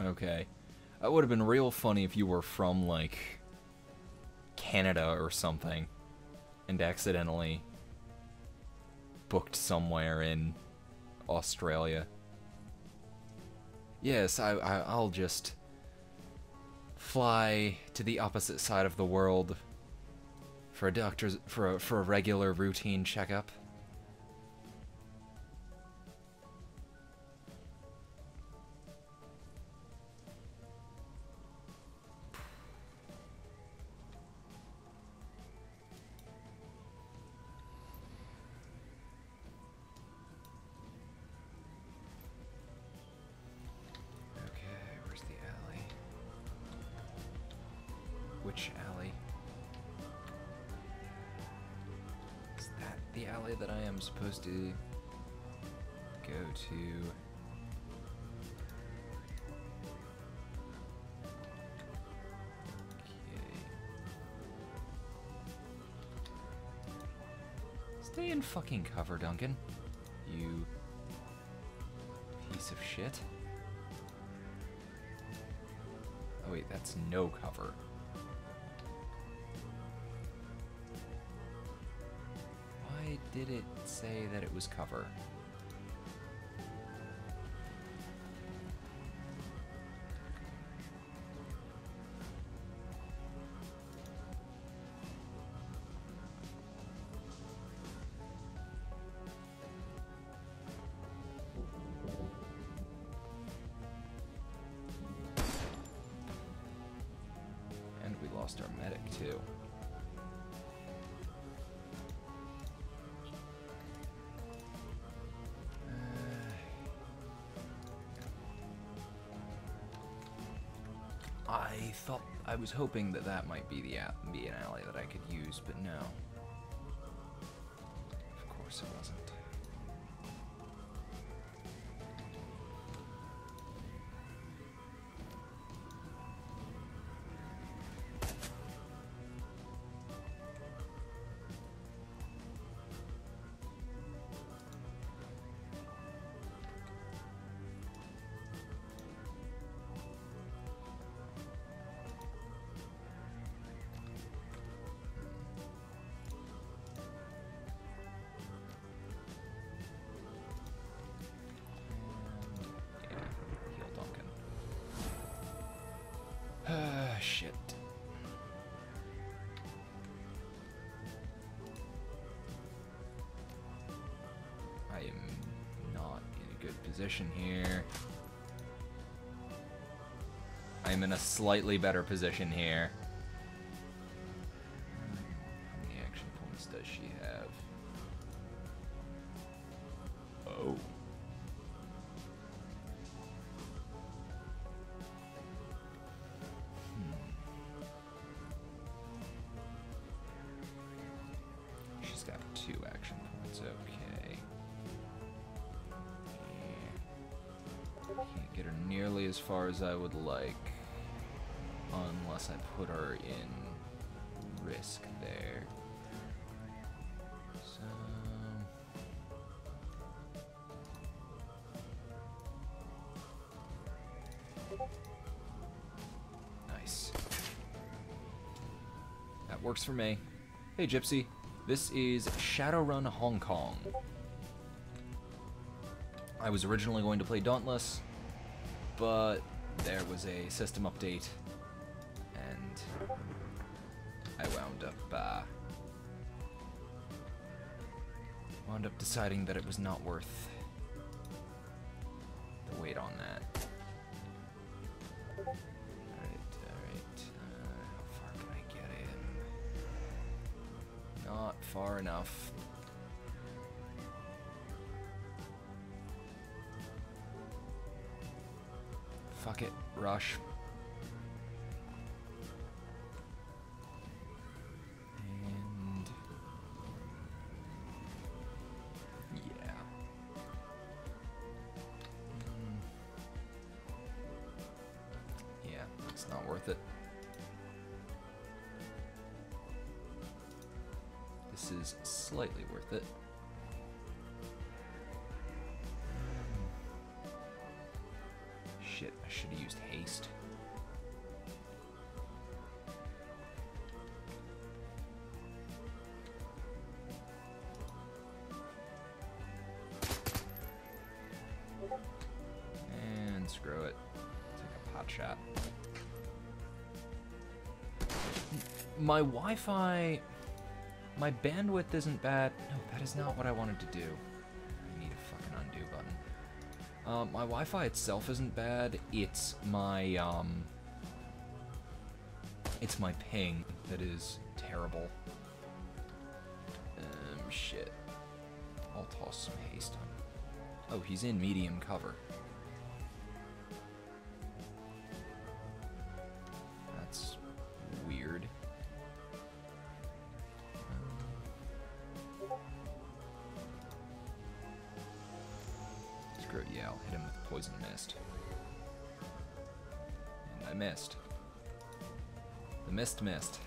Okay. That would have been real funny if you were from, like, Canada or something, and accidentally booked somewhere in Australia. Yes, I'll just fly to the opposite side of the world for a regular routine checkup. Which alley? Is that the alley that I am supposed to go to? Okay. Stay in fucking cover, Duncan. You piece of shit. Oh wait, that's no cover. Why did it say that it was cover? lost our medic, too. I was hoping that that might be an ally that I could use, but no. Of course it wasn't. Shit. I am not in a good position here. I'm in a slightly better position here. How many action points does she have? Oh. She's got 2 action points, okay. Yeah. Can't get her nearly as far as I would like. Unless I put her in risk there. So... nice. That works for me. Hey, Gypsy. This is Shadowrun Hong Kong. I was originally going to play Dauntless, but there was a system update, and I wound up deciding that it was not worth the wait on that. Alright. How far can I get in? Not far enough. Fuck it, rush. And... yeah. Yeah, it's not worth it. This is slightly worth it. Shit, I should have used haste. And screw it. Take a pot shot. My Wi-Fi... my bandwidth isn't bad. No, that is not what I wanted to do. I need a fucking undo button. My Wi-Fi itself isn't bad. It's my ping that is terrible. Shit. I'll toss some haste on. Oh, he's in medium cover. That's weird. Screw it, yeah, I'll hit him with Poison Mist. And I missed. The mist missed.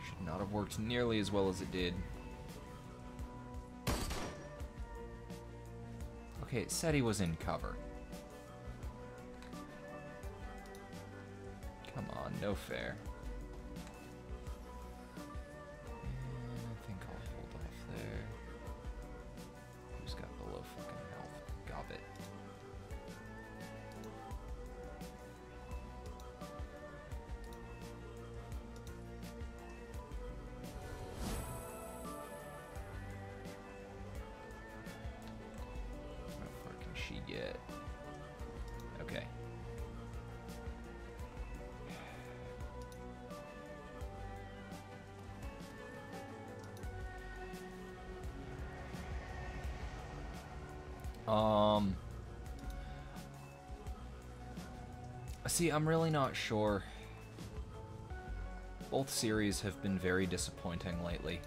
Should not have worked nearly as well as it did. Okay, it said he was in cover. Come on, no fair. I think I'll hold off there. Who's got below fucking health? Gobbit. she get? Okay. See, I'm really not sure. Both series have been very disappointing lately.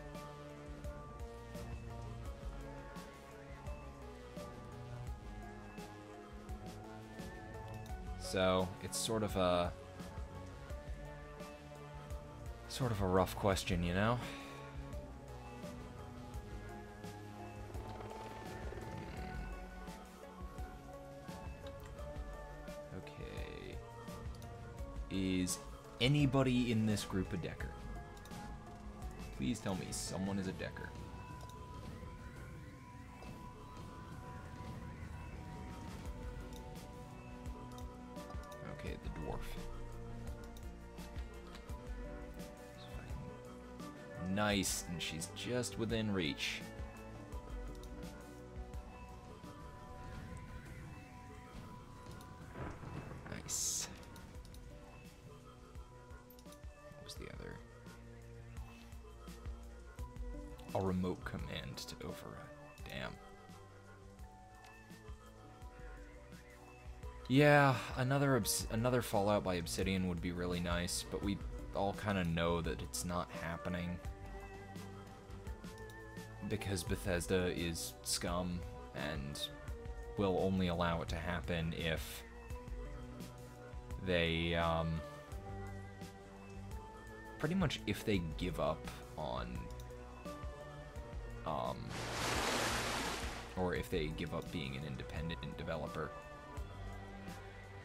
So, it's sort of a rough question, you know? Okay. Is anybody in this group a decker? Please tell me someone is a decker. Okay, the dwarf. Nice, and she's just within reach. Nice. What was the other? A remote command to override. Damn. Yeah, another Fallout by Obsidian would be really nice, but we all kind of know that it's not happening. Because Bethesda is scum and will only allow it to happen if they, pretty much if they give up on, or if they give up being an independent developer.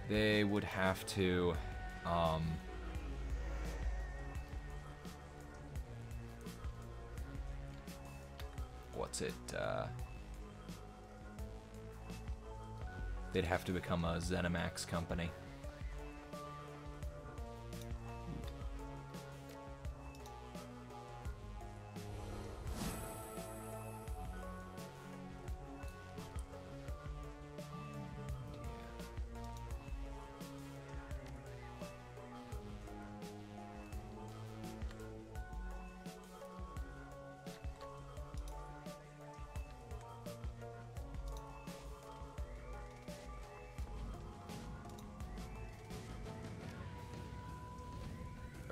They would have to, what's it, they'd have to become a ZeniMax company.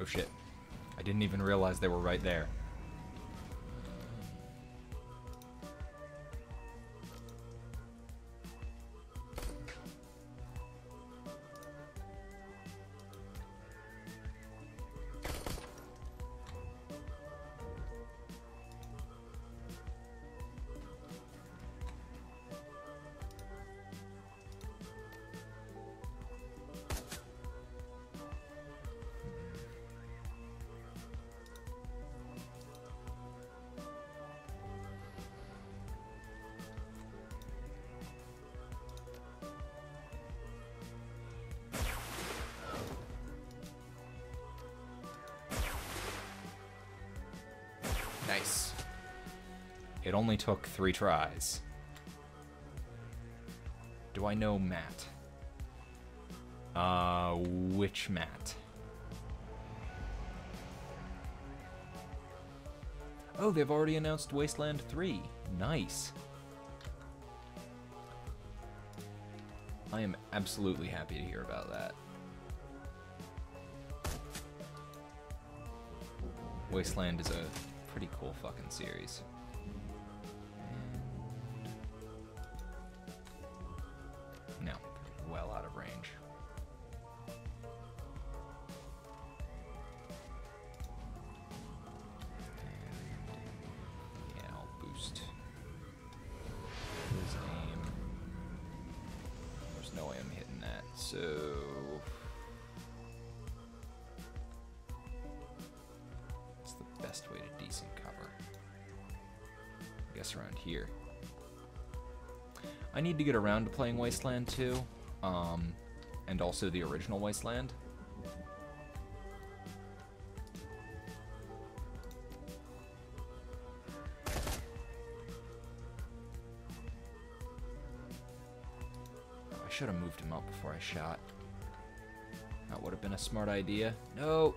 Oh shit. I didn't even realize they were right there. Nice. It only took 3 tries. Do I know Matt? Which Matt? Oh, they've already announced Wasteland 3. Nice. I am absolutely happy to hear about that. Wasteland is a pretty cool fucking series. And no, well out of range. And yeah, I'll boost his aim. There's no way I'm hitting that, so best way to decent cover. I guess around here. I need to get around to playing Wasteland 2, and also the original Wasteland. should have moved him up before I shot. That would have been a smart idea. No!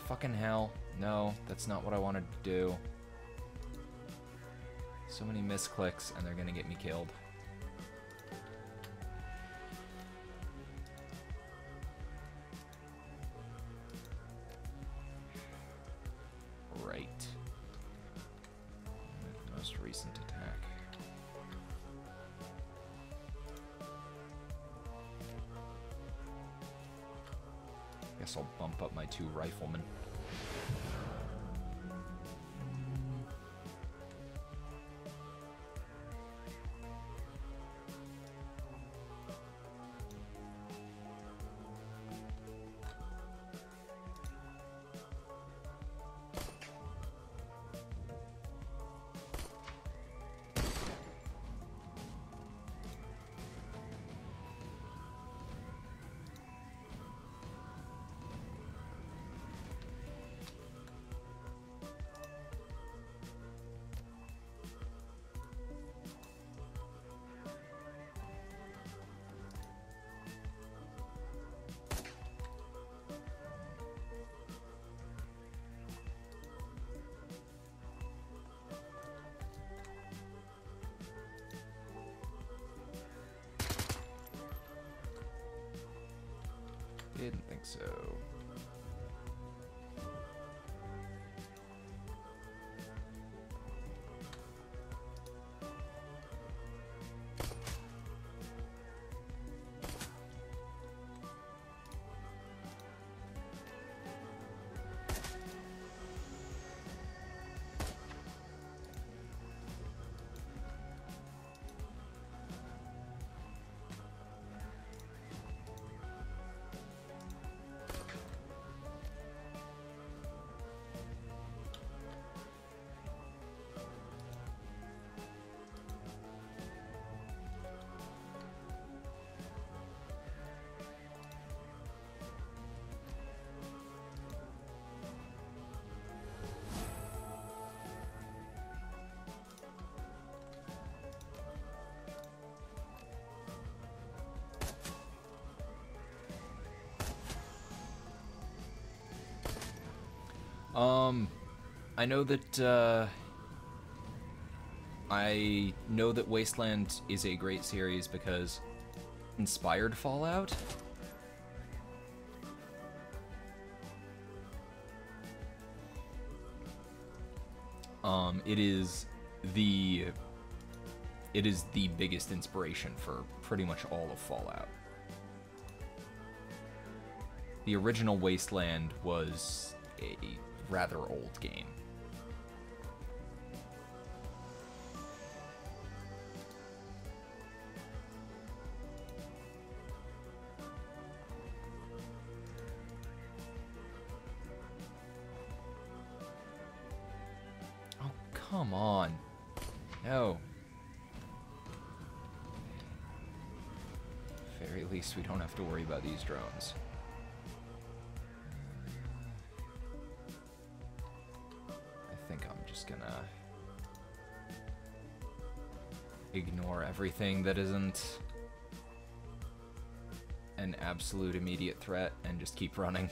Fucking hell. No, that's not what I wanted to do. So many misclicks, and they're gonna get me killed. Right. Most recent attack. Guess I'll bump up my 2 riflemen. Didn't think so. I know that Wasteland is a great series because inspired Fallout. It is the biggest inspiration for pretty much all of Fallout. The original Wasteland was a rather old game. Oh, come on. No. At very least we don't have to worry about these drones. Gonna ignore everything that isn't an absolute immediate threat and just keep running.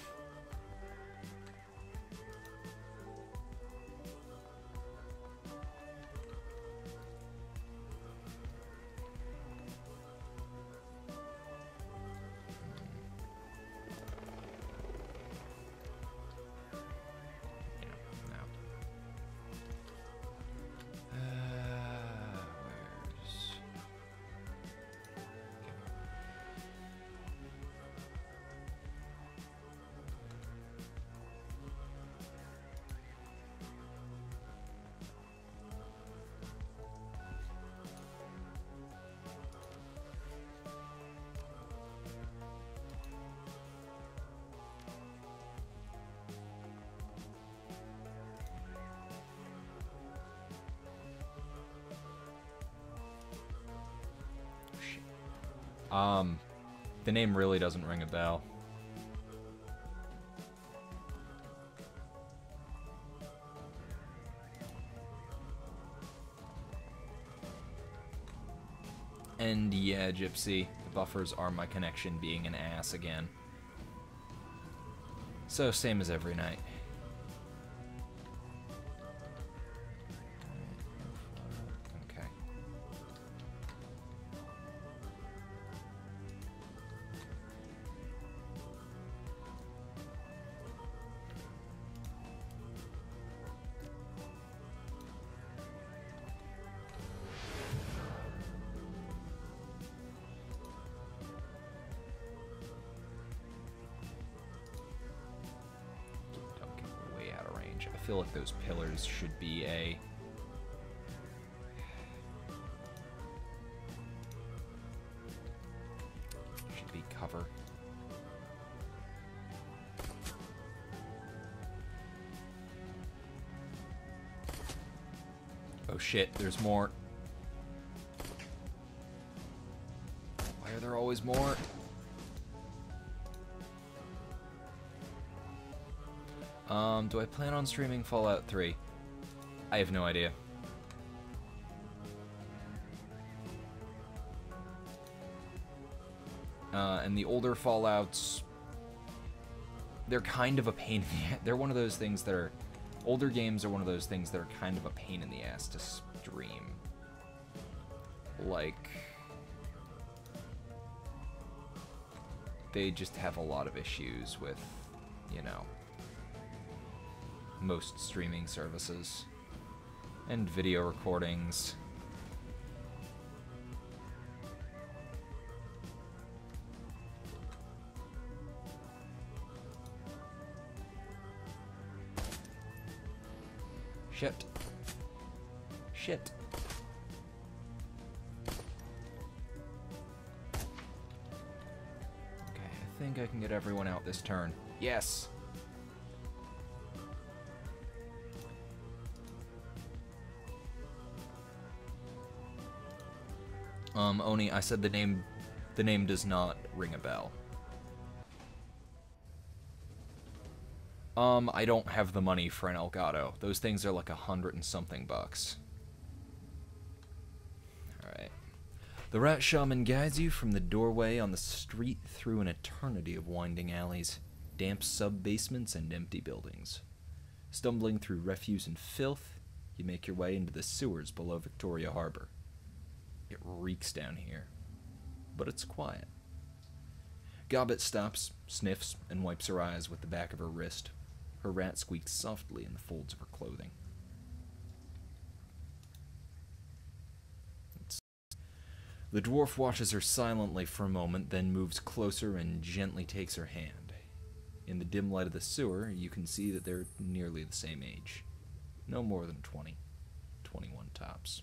The name really doesn't ring a bell. And yeah, Gypsy, the buffers are my connection being an ass again. So, same as every night. Okay. Don't get way out of range. I feel like those pillars should be a... should be cover. Oh shit, there's more. Why are there always more? Do I plan on streaming Fallout 3? I have no idea. And the older Fallouts, they're kind of a pain in the ass. They're one of those things that are... Older games are one of those things that are kind of a pain in the ass to stream. Like... they just have a lot of issues with, you know, most streaming services and video recordings. Shit. Shit. Okay, I think I can get everyone out this turn. Yes! Oni, I said the name does not ring a bell. I don't have the money for an Elgato. Those things are like $100 and something bucks. Alright. The Rat Shaman guides you from the doorway on the street through an eternity of winding alleys, damp sub-basements, and empty buildings. Stumbling through refuse and filth, you make your way into the sewers below Victoria Harbor. It reeks down here, but it's quiet. Gobbet stops, sniffs, and wipes her eyes with the back of her wrist. Her rat squeaks softly in the folds of her clothing. The dwarf watches her silently for a moment, then moves closer and gently takes her hand. In the dim light of the sewer, you can see that they're nearly the same age. No more than 20. 21 tops.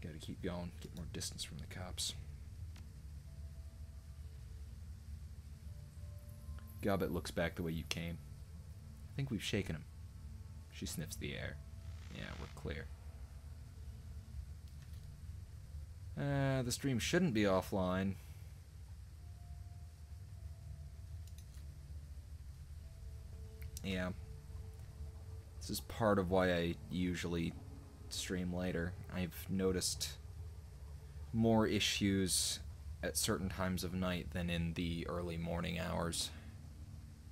Gotta keep going, get more distance from the cops. Gobbet looks back the way you came. I think we've shaken him. She sniffs the air. Yeah, we're clear. The stream shouldn't be offline. Yeah. This is part of why I usually stream later. I've noticed more issues at certain times of night than in the early morning hours.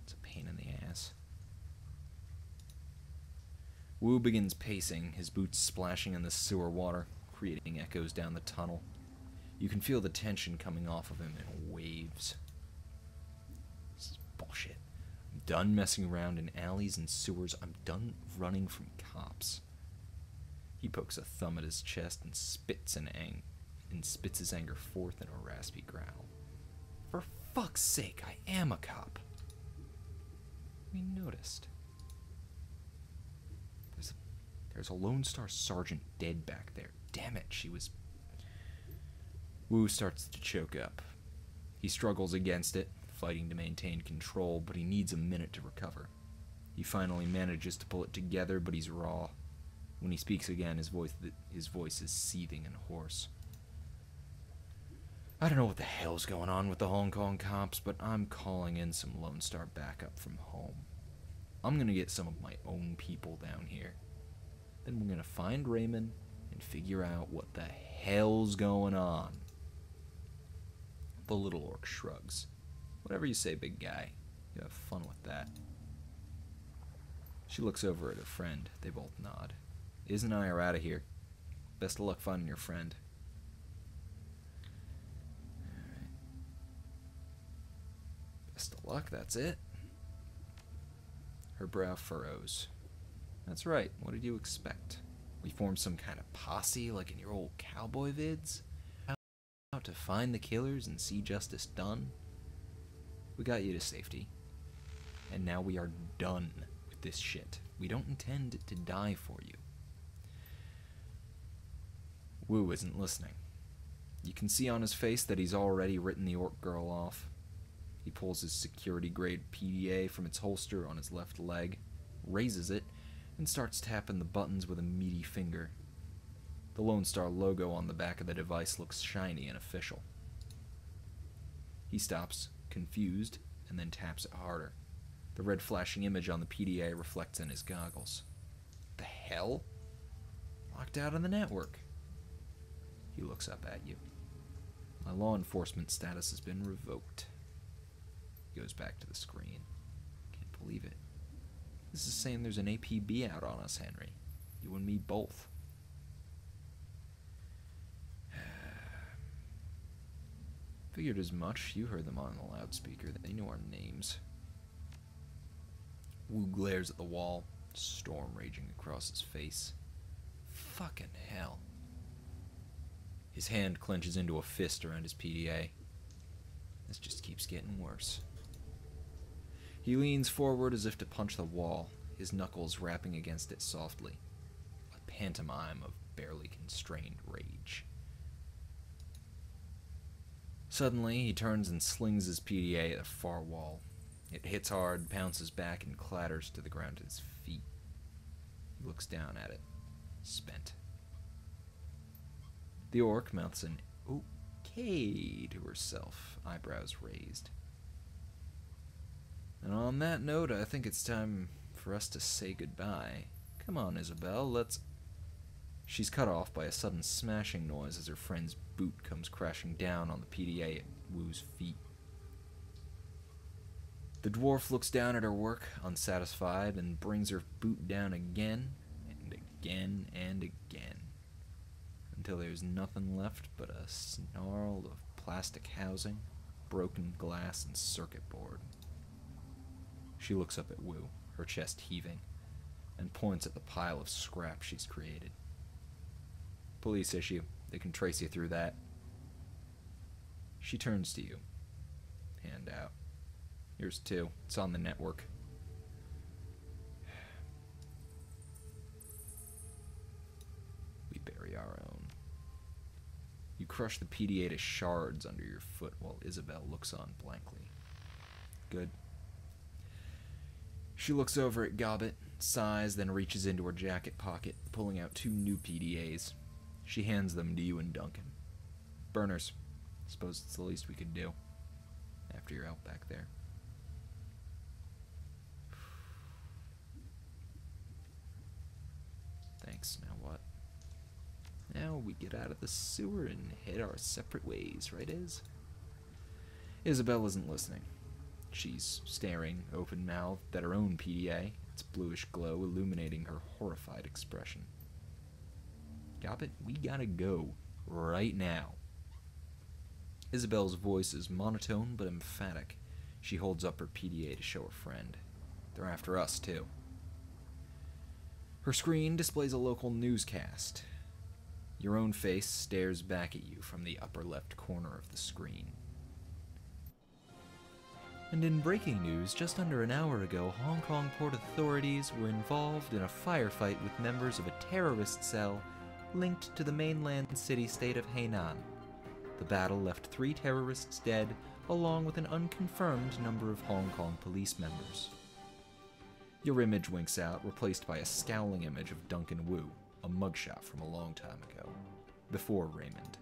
It's a pain in the ass. Wu begins pacing, his boots splashing in the sewer water, creating echoes down the tunnel. You can feel the tension coming off of him in waves. This is bullshit. I'm done messing around in alleys and sewers. I'm done running from cops. He pokes a thumb at his chest and spits his anger forth in a raspy growl. For fuck's sake, I am a cop. We noticed. There's a Lone Star Sergeant dead back there. Damn it, she was... Wu starts to choke up. He struggles against it, fighting to maintain control, but he needs a minute to recover. He finally manages to pull it together, but he's raw. When he speaks again, his voice is seething and hoarse. I don't know what the hell's going on with the Hong Kong cops, but I'm calling in some Lone Star backup from home. I'm gonna get some of my own people down here. Then we're gonna find Raymond and and figure out what the hell's going on. The little orc shrugs. Whatever you say, big guy. You have fun with that. She looks over at her friend. They both nod. Iz and I are out of here. Best of luck finding your friend. Alright. Best of luck, that's it. Her brow furrows. That's right, what did you expect? We formed some kind of posse like in your old cowboy vids? Out to find the killers and see justice done? We got you to safety. And now we are done with this shit. We don't intend to die for you. Wu isn't listening. You can see on his face that he's already written the orc girl off. He pulls his security-grade PDA from its holster on his left leg, raises it, and starts tapping the buttons with a meaty finger. The Lone Star logo on the back of the device looks shiny and official. He stops, confused, and then taps it harder. The red flashing image on the PDA reflects in his goggles. The hell? Locked out of the network. He looks up at you. My law enforcement status has been revoked. He goes back to the screen. Can't believe it. This is saying there's an APB out on us, Henry. You and me both. Figured as much. You heard them on the loudspeaker. They knew our names. Wu glares at the wall, storm raging across his face. Fucking hell. His hand clenches into a fist around his PDA. This just keeps getting worse. He leans forward as if to punch the wall, his knuckles rapping against it softly. A pantomime of barely constrained rage. Suddenly, he turns and slings his PDA at the far wall. It hits hard, bounces back, and clatters to the ground at his feet. He looks down at it, spent. The orc mouths an okay to herself, eyebrows raised. And on that note, I think it's time for us to say goodbye. Come on, Isabel, let's... She's cut off by a sudden smashing noise as her friend's boot comes crashing down on the PDA at Wu's feet. The dwarf looks down at her work, unsatisfied, and brings her boot down again, and again, and again, until there's nothing left but a snarl of plastic housing, broken glass, and circuit board. She looks up at Wu, her chest heaving, and points at the pile of scrap she's created. Police issue. They can trace you through that. She turns to you. Hand out. Here's 2. It's on the network. We bury our own. You crush the PDA to shards under your foot while Isabel looks on blankly. Good. She looks over at Gobbet, sighs, then reaches into her jacket pocket, pulling out 2 new PDAs. She hands them to you and Duncan. Burners. Suppose it's the least we could do. After you're out back there. Thanks, now what? Now we get out of the sewer and head our separate ways, right, Iz? Isabel isn't listening. She's staring, open-mouthed, at her own PDA, its bluish glow illuminating her horrified expression. Gobbet, we gotta go. Right now. Isabel's voice is monotone but emphatic. She holds up her PDA to show her friend. They're after us, too. Her screen displays a local newscast. Your own face stares back at you from the upper left corner of the screen. And in breaking news, just under an hour ago, Hong Kong port authorities were involved in a firefight with members of a terrorist cell linked to the mainland city-state of Hainan. The battle left 3 terrorists dead, along with an unconfirmed number of Hong Kong police members. Your image winks out, replaced by a scowling image of Duncan Wu, a mugshot from a long time ago, before Raymond.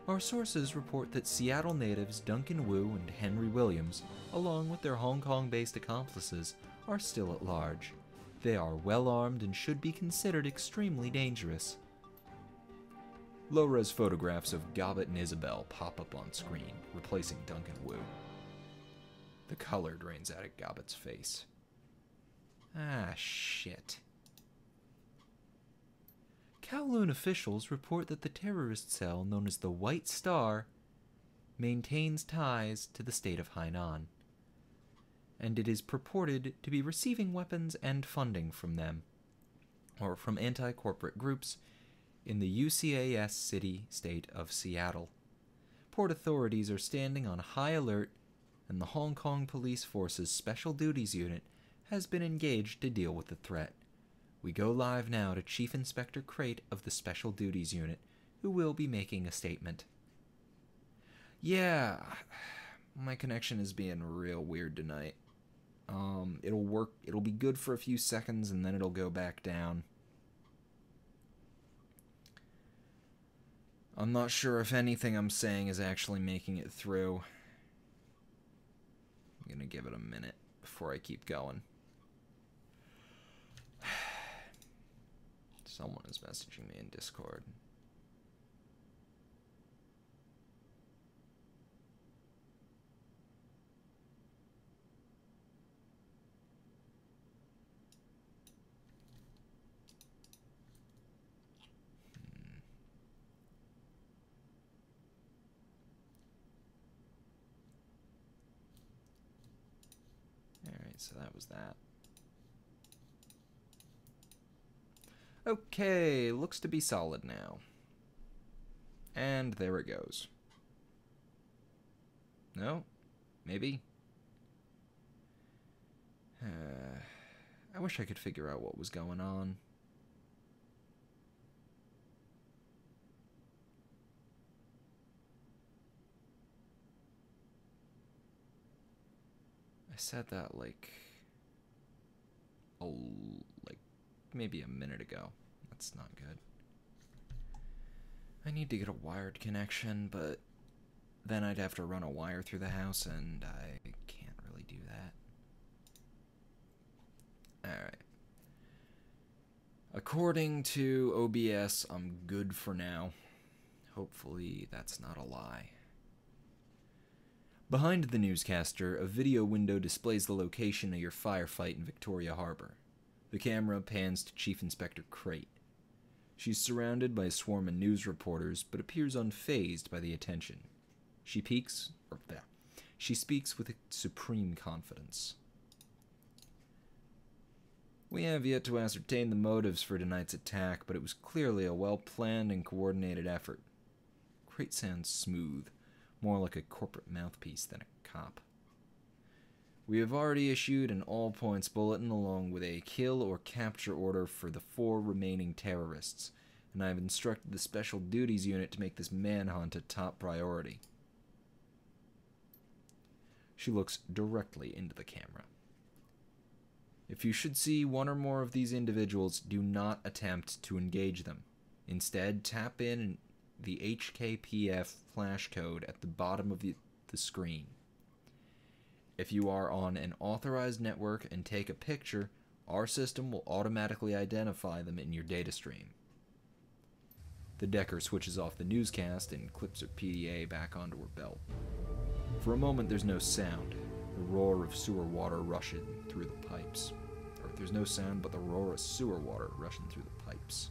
Our sources report that Seattle natives Duncan Wu and Henry Williams, along with their Hong Kong-based accomplices, are still at large. They are well armed and should be considered extremely dangerous. Low-res photographs of Gobbet and Isabel pop up on screen, replacing Duncan Wu. The color drains out of Gobbet's face. Ah, shit. Kowloon officials report that the terrorist cell known as the White Star maintains ties to the state of Hainan, and it is purported to be receiving weapons and funding from them, or from anti-corporate groups in the UCAS city-state of Seattle. Port authorities are standing on high alert, and the Hong Kong Police Force's Special Duties Unit has been engaged to deal with the threat. We go live now to Chief Inspector Crate of the Special Duties Unit, who will be making a statement. Yeah, my connection is being real weird tonight. It'll work, it'll be good for a few seconds, and then it'll go back down. I'm not sure if anything I'm saying is actually making it through. I'm gonna give it a minute before I keep going. Someone is messaging me in Discord. Alright, so that was that. Okay, looks to be solid now. And there it goes. No? Maybe? I wish I could figure out what was going on. I said that like maybe a minute ago. That's not good. I need to get a wired connection, but then I'd have to run a wire through the house, and I can't really do that. Alright. According to OBS, I'm good for now. Hopefully that's not a lie. Behind the newscaster, a video window displays the location of your firefight in Victoria Harbor. The camera pans to Chief Inspector Crate. She's surrounded by a swarm of news reporters, but appears unfazed by the attention. She speaks with a supreme confidence. We have yet to ascertain the motives for tonight's attack, but it was clearly a well-planned and coordinated effort. Crate sounds smooth, more like a corporate mouthpiece than a cop. We have already issued an all-points bulletin along with a kill or capture order for the 4 remaining terrorists, and I have instructed the Special Duties Unit to make this manhunt a top priority. She looks directly into the camera. If you should see one or more of these individuals, do not attempt to engage them. Instead, tap in the HKPF flash code at the bottom of the screen. If you are on an authorized network and take a picture, our system will automatically identify them in your data stream. The Decker switches off the newscast and clips her PDA back onto her belt. For a moment, there's no sound. The roar of sewer water rushing through the pipes. Or there's no sound but the roar of sewer water rushing through the pipes.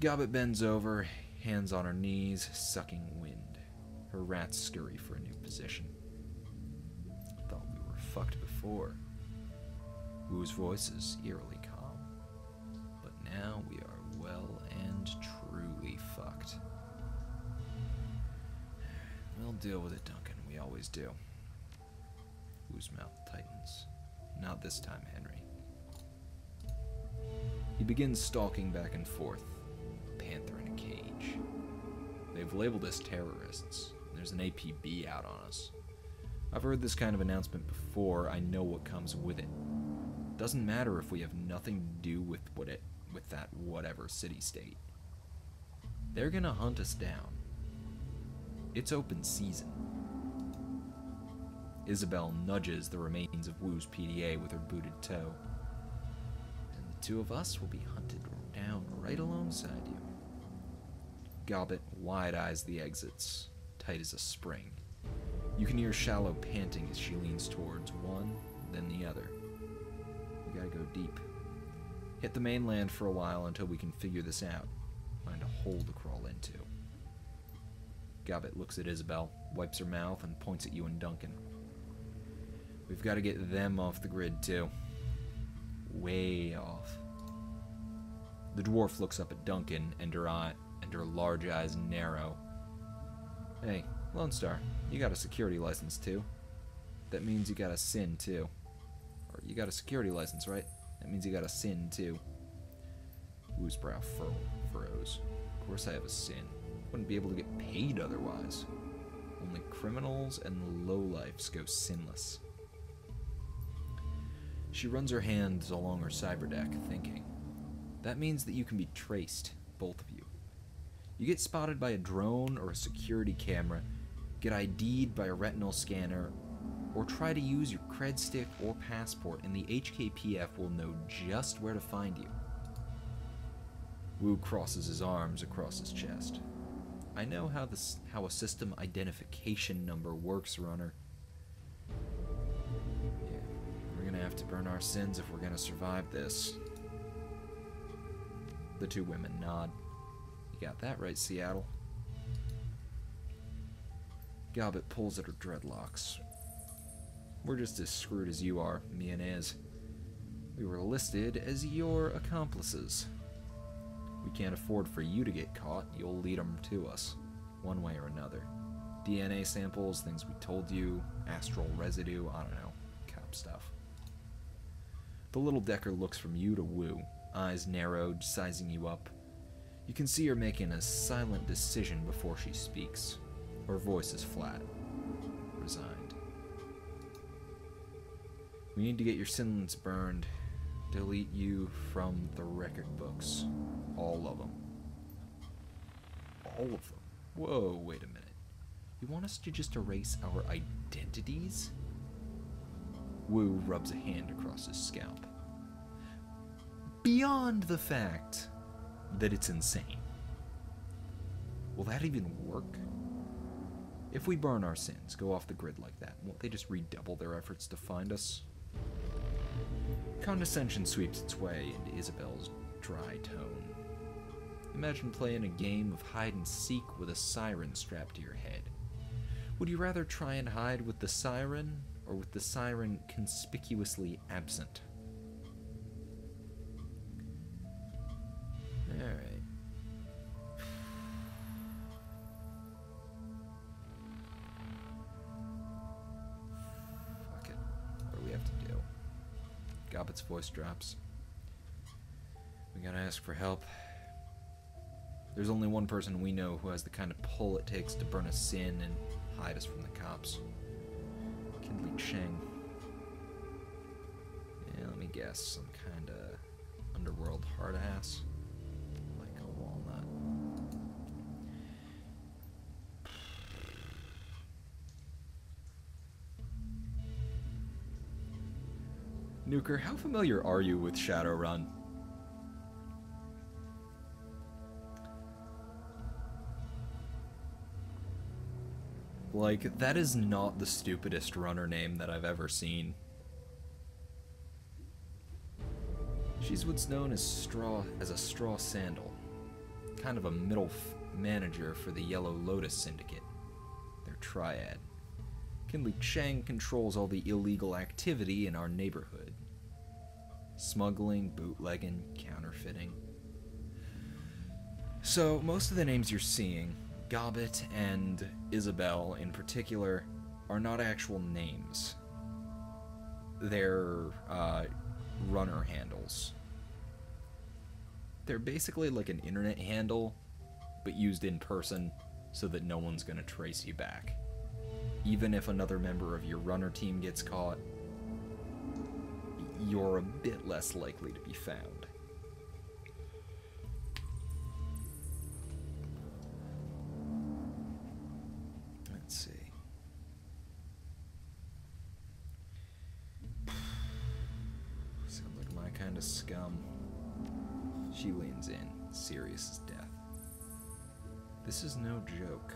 Gobbet bends over, hands on her knees, sucking wind. Her rats scurry for a new position. Thought we were fucked before. Wu's voice is eerily calm. But now we are well and truly fucked. We'll deal with it, Duncan. We always do. Wu's mouth tightens. Not this time, Henry. He begins stalking back and forth. A panther in a cage. They've labeled us terrorists. There's an APB out on us. I've heard this kind of announcement before. I know what comes with it. Doesn't matter if we have nothing to do with that whatever city-state. They're gonna hunt us down. It's open season. Isabel nudges the remains of Wu's PDA with her booted toe. And the 2 of us will be hunted down right alongside you. Gobbet wide-eyes the exits, tight as a spring. You can hear shallow panting as she leans towards one, then the other. You gotta go deep. Hit the mainland for a while until we can figure this out. Find a hole to crawl into. Gobbet looks at Isabel, wipes her mouth, and points at you and Duncan. We've got to get them off the grid, too. Way off. The dwarf looks up at Duncan, and her large eyes narrow. Hey, Lone Star, you got a security license, too. That means you got a sin, too. Or you got a security license, right? That means you got a sin, too. Wu's brow furrows. Of course I have a sin. Wouldn't be able to get paid otherwise. Only criminals and lowlifes go sinless. She runs her hands along her cyberdeck, thinking. That means that you can be traced, both of you. You get spotted by a drone or a security camera, get ID'd by a retinal scanner, or try to use your cred stick or passport, and the HKPF will know just where to find you. Wu crosses his arms across his chest. I know how a system identification number works, Runner. Yeah, we're gonna have to burn our sins if we're gonna survive this. The two women nod. You got that right, Seattle. Gobbet pulls at her dreadlocks. We're just as screwed as you are, me and Ez. We were listed as your accomplices. We can't afford for you to get caught. You'll lead them to us, one way or another. DNA samples, things we told you, astral residue, I don't know, cop stuff. The little decker looks from you to Wu, eyes narrowed, sizing you up. You can see her making a silent decision before she speaks. Her voice is flat, resigned. We need to get your sins burned. Delete you from the record books. All of them. All of them? Whoa, wait a minute. You want us to just erase our identities? Wu rubs a hand across his scalp. Beyond the fact that it's insane. Will that even work? If we burn our sins, go off the grid like that, won't they just redouble their efforts to find us? Condescension sweeps its way into Isabel's dry tone. Imagine playing a game of hide-and-seek with a siren strapped to your head. Would you rather try and hide with the siren, or with the siren conspicuously absent? Alright. Fuck it. What do we have to do? Gobbet's voice drops. We gotta ask for help. There's only one person we know who has the kind of pull it takes to burn a sin and hide us from the cops. Chang. Yeah, let me guess. Some kind of underworld hard ass. Like a walnut. Nuker, how familiar are you with Shadowrun? Like, that is not the stupidest runner name that I've ever seen. She's what's known as a straw sandal. Kind of a middle manager for the Yellow Lotus Syndicate. Their triad. Kinley Chang controls all the illegal activity in our neighborhood. Smuggling, bootlegging, counterfeiting. So, most of the names you're seeing, Gobbet and Isabel in particular, are not actual names. They're runner handles. They're basically like an internet handle, but used in person so that no one's gonna trace you back. Even if another member of your runner team gets caught, you're a bit less likely to be found. Let's see. Sounds like my kind of scum. She leans in, serious as death. This is no joke.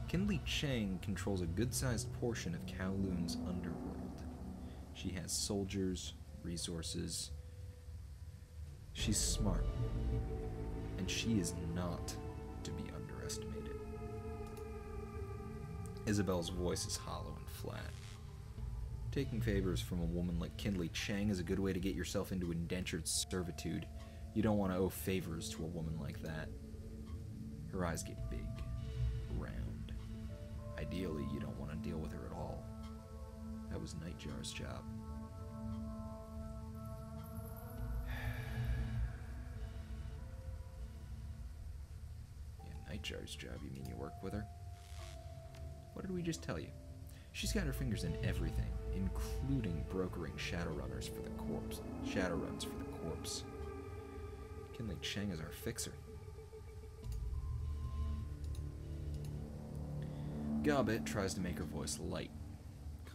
Kinley Chang controls a good-sized portion of Kowloon's underworld. She has soldiers, resources. She's smart, and she is not to be underestimated. Isabel's voice is hollow and flat. Taking favors from a woman like Kinley Chang is a good way to get yourself into indentured servitude. You don't want to owe favors to a woman like that. Her eyes get big, round. Ideally, you don't want to deal with her at all. That was Nightjar's job. Yeah, Nightjar's job, you mean you work with her? What did we just tell you? She's got her fingers in everything, including brokering Shadowrunners for the corpse. Shadowruns for the corpse. Kinley Chang is our fixer. Gobbet tries to make her voice light,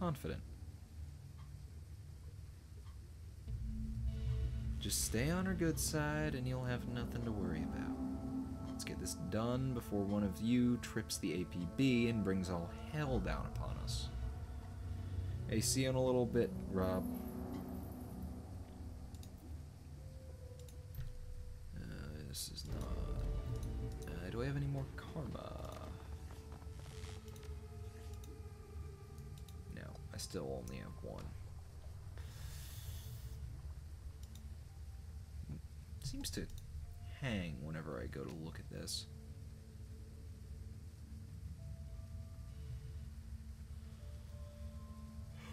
confident. Just stay on her good side and you'll have nothing to worry about. Let's get this done before one of you trips the APB and brings all hell down upon us. Hey, see you in a little bit, Rob. This is not... do I have any more karma? No, I still only have one. Seems to hang whenever I go to look at this.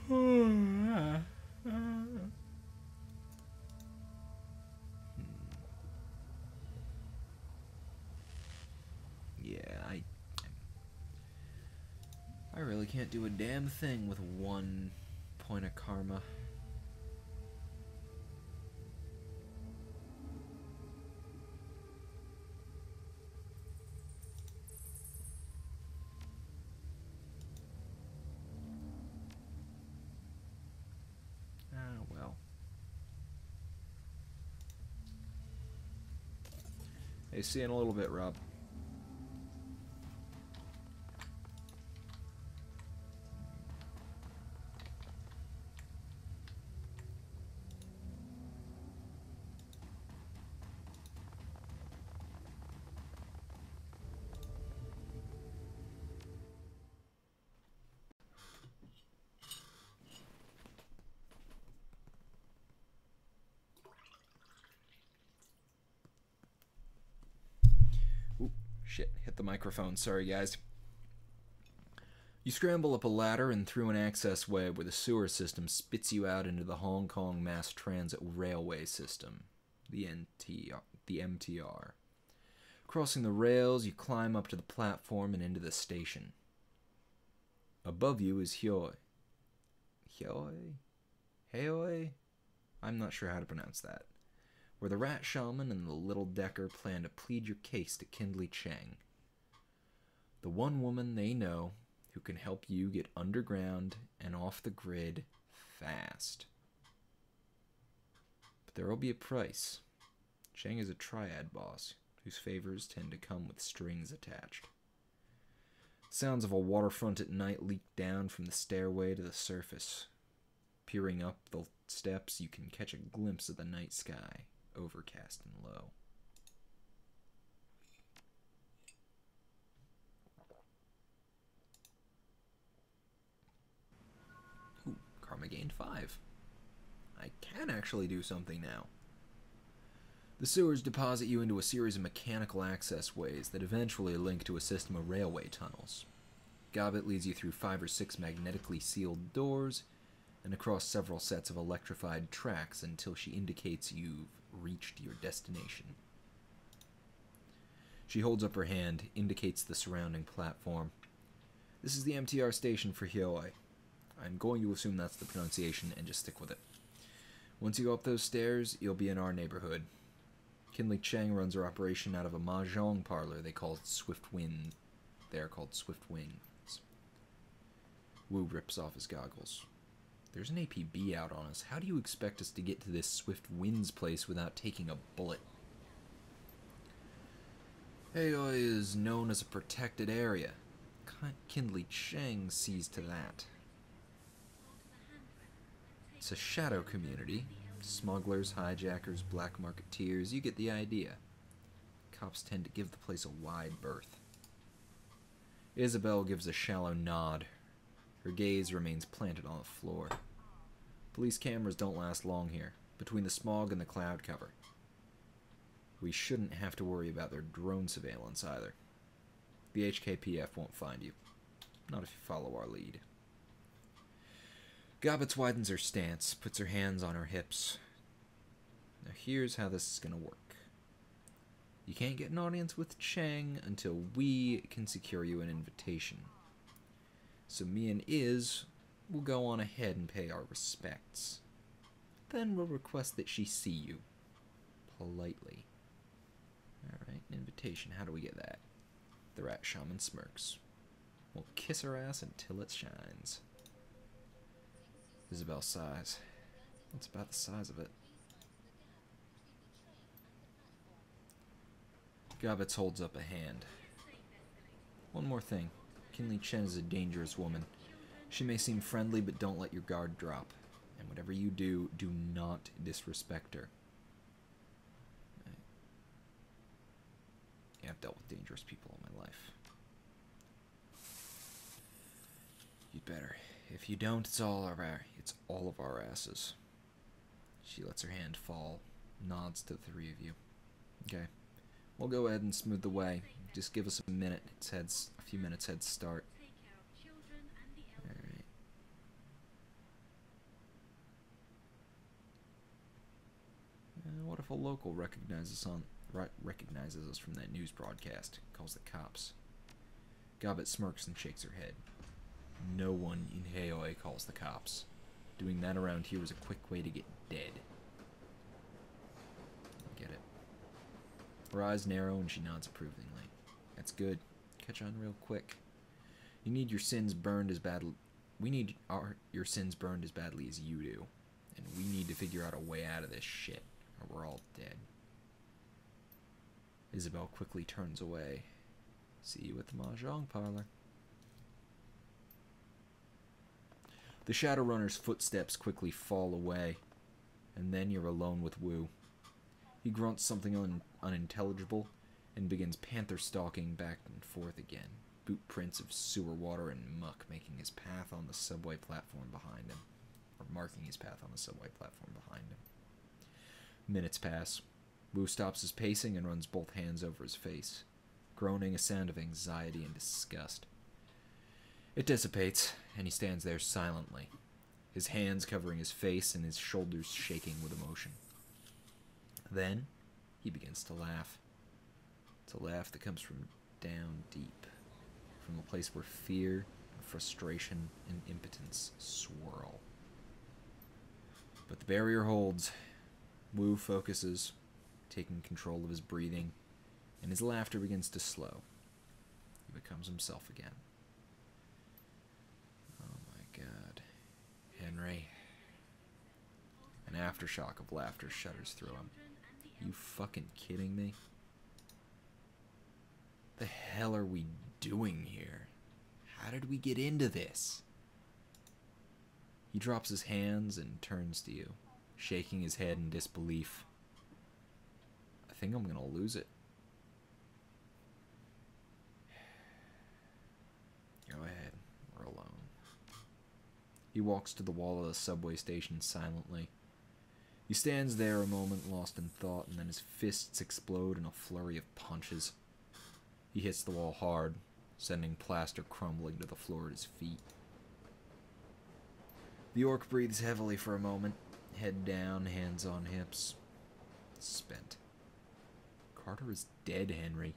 Yeah, I really can't do a damn thing with 1 point of karma. Well. Hey, see you in a little bit, Rob. Shit, hit the microphone. Sorry, guys. You scramble up a ladder and through an access way where the sewer system spits you out into the Hong Kong Mass Transit Railway System, the MTR. Crossing the rails, you climb up to the platform and into the station. Above you is Hioi. Hioi? I'm not sure how to pronounce that. Where the Rat Shaman and the Little Decker plan to plead your case to Kinley Chang. The one woman they know who can help you get underground and off the grid fast. But there will be a price. Chang is a triad boss, whose favors tend to come with strings attached. Sounds of a waterfront at night leak down from the stairway to the surface. Peering up the steps, you can catch a glimpse of the night sky, overcast and low. Ooh, karma gained 5. I can actually do something now. The sewers deposit you into a series of mechanical access ways that eventually link to a system of railway tunnels. Gobbet leads you through 5 or 6 magnetically sealed doors and across several sets of electrified tracks until she indicates you've reached your destination. She holds up her hand, indicates the surrounding platform. This is the MTR station for Hioi. I'm going to assume that's the pronunciation and just stick with it. Once you go up those stairs, you'll be in our neighborhood. Kinley Chang runs her operation out of a mahjong parlor they call Swift Wind. They are called Swift Wings. Wu rips off his goggles. There's an APB out on us. How do you expect us to get to this Swift Winds place without taking a bullet? Aoi is known as a protected area. Kindly Chang sees to that. It's a shadow community. Smugglers, hijackers, black marketeers, you get the idea. Cops tend to give the place a wide berth. Isabel gives a shallow nod. Her gaze remains planted on the floor. Police cameras don't last long here, between the smog and the cloud cover. We shouldn't have to worry about their drone surveillance either. The HKPF won't find you. Not if you follow our lead. Gobbets widens her stance, puts her hands on her hips. Now here's how this is going to work. You can't get an audience with Chang until we can secure you an invitation. So me and Iz will go on ahead and pay our respects. Then we'll request that she see you. Politely. Alright, an invitation. How do we get that? The rat shaman smirks. We'll kiss her ass until it shines. Isabel sighs. It's about the size of it. Gobbets holds up a hand. One more thing. Kinley Chen is a dangerous woman. She may seem friendly, but don't let your guard drop. And whatever you do, do not disrespect her. Yeah, I've dealt with dangerous people in my life. You'd better. If you don't, it's all of our asses. She lets her hand fall, nods to the three of you. Okay. We'll go ahead and smooth the way. Just give us a minute. A few minutes head start. Alright. What if a local recognizes us from that news broadcast? Calls the cops. Gobbet smirks and shakes her head. No one in Haoi calls the cops. Doing that around here is a quick way to get dead. I get it. Her eyes narrow and she nods approvingly. That's good. Catch on real quick. You need your sins burned as badly. We need your sins burned as badly as you do. And we need to figure out a way out of this shit, or we're all dead. Isabel quickly turns away. See you at the mahjong parlor. The Shadowrunner's footsteps quickly fall away, and then you're alone with Wu. He grunts something unintelligible and begins panther stalking back and forth again, boot prints of sewer water and muck making his path on the subway platform behind him, or marking his path on the subway platform behind him. Minutes pass. Wu stops his pacing and runs both hands over his face, groaning a sound of anxiety and disgust. It dissipates, and he stands there silently, his hands covering his face and his shoulders shaking with emotion. Then, he begins to laugh. It's a laugh that comes from down deep, from a place where fear, and frustration, and impotence swirl. But the barrier holds. Wu focuses, taking control of his breathing, and his laughter begins to slow. He becomes himself again. Oh my god. Henry. An aftershock of laughter shudders through him. You fucking kidding me? The hell are we doing here? How did we get into this? He drops his hands and turns to you, shaking his head in disbelief. I think I'm gonna lose it. Go ahead, we're alone. He walks to the wall of the subway station silently. He stands there a moment lost in thought, and then his fists explode in a flurry of punches. He hits the wall hard, sending plaster crumbling to the floor at his feet. The orc breathes heavily for a moment, head down, hands on hips. Spent. Carter is dead, Henry.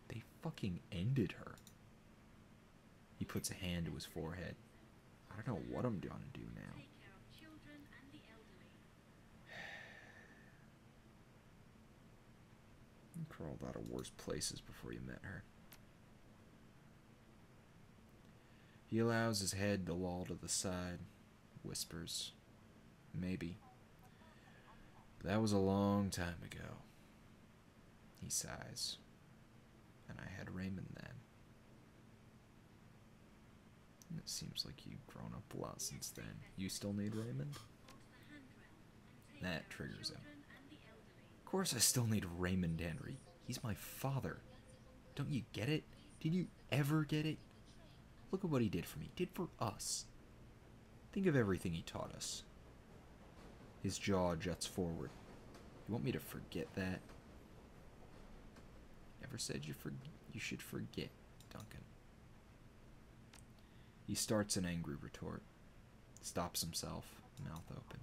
They fucking ended her. He puts a hand to his forehead. I don't know what I'm gonna do now. You crawled out of worse places before you met her. He allows his head to loll to the side, whispers, maybe. But that was a long time ago. He sighs. And I had Raymond then. And it seems like you've grown up a lot since then. You still need Raymond? That triggers him. Of course I still need Raymond, Henry. He's my father. Don't you get it? Did you ever get it? Look at what he did for me. Did for us. Think of everything he taught us. His jaw juts forward. You want me to forget that? Never said you should forget, Duncan. He starts an angry retort. Stops himself, mouth open.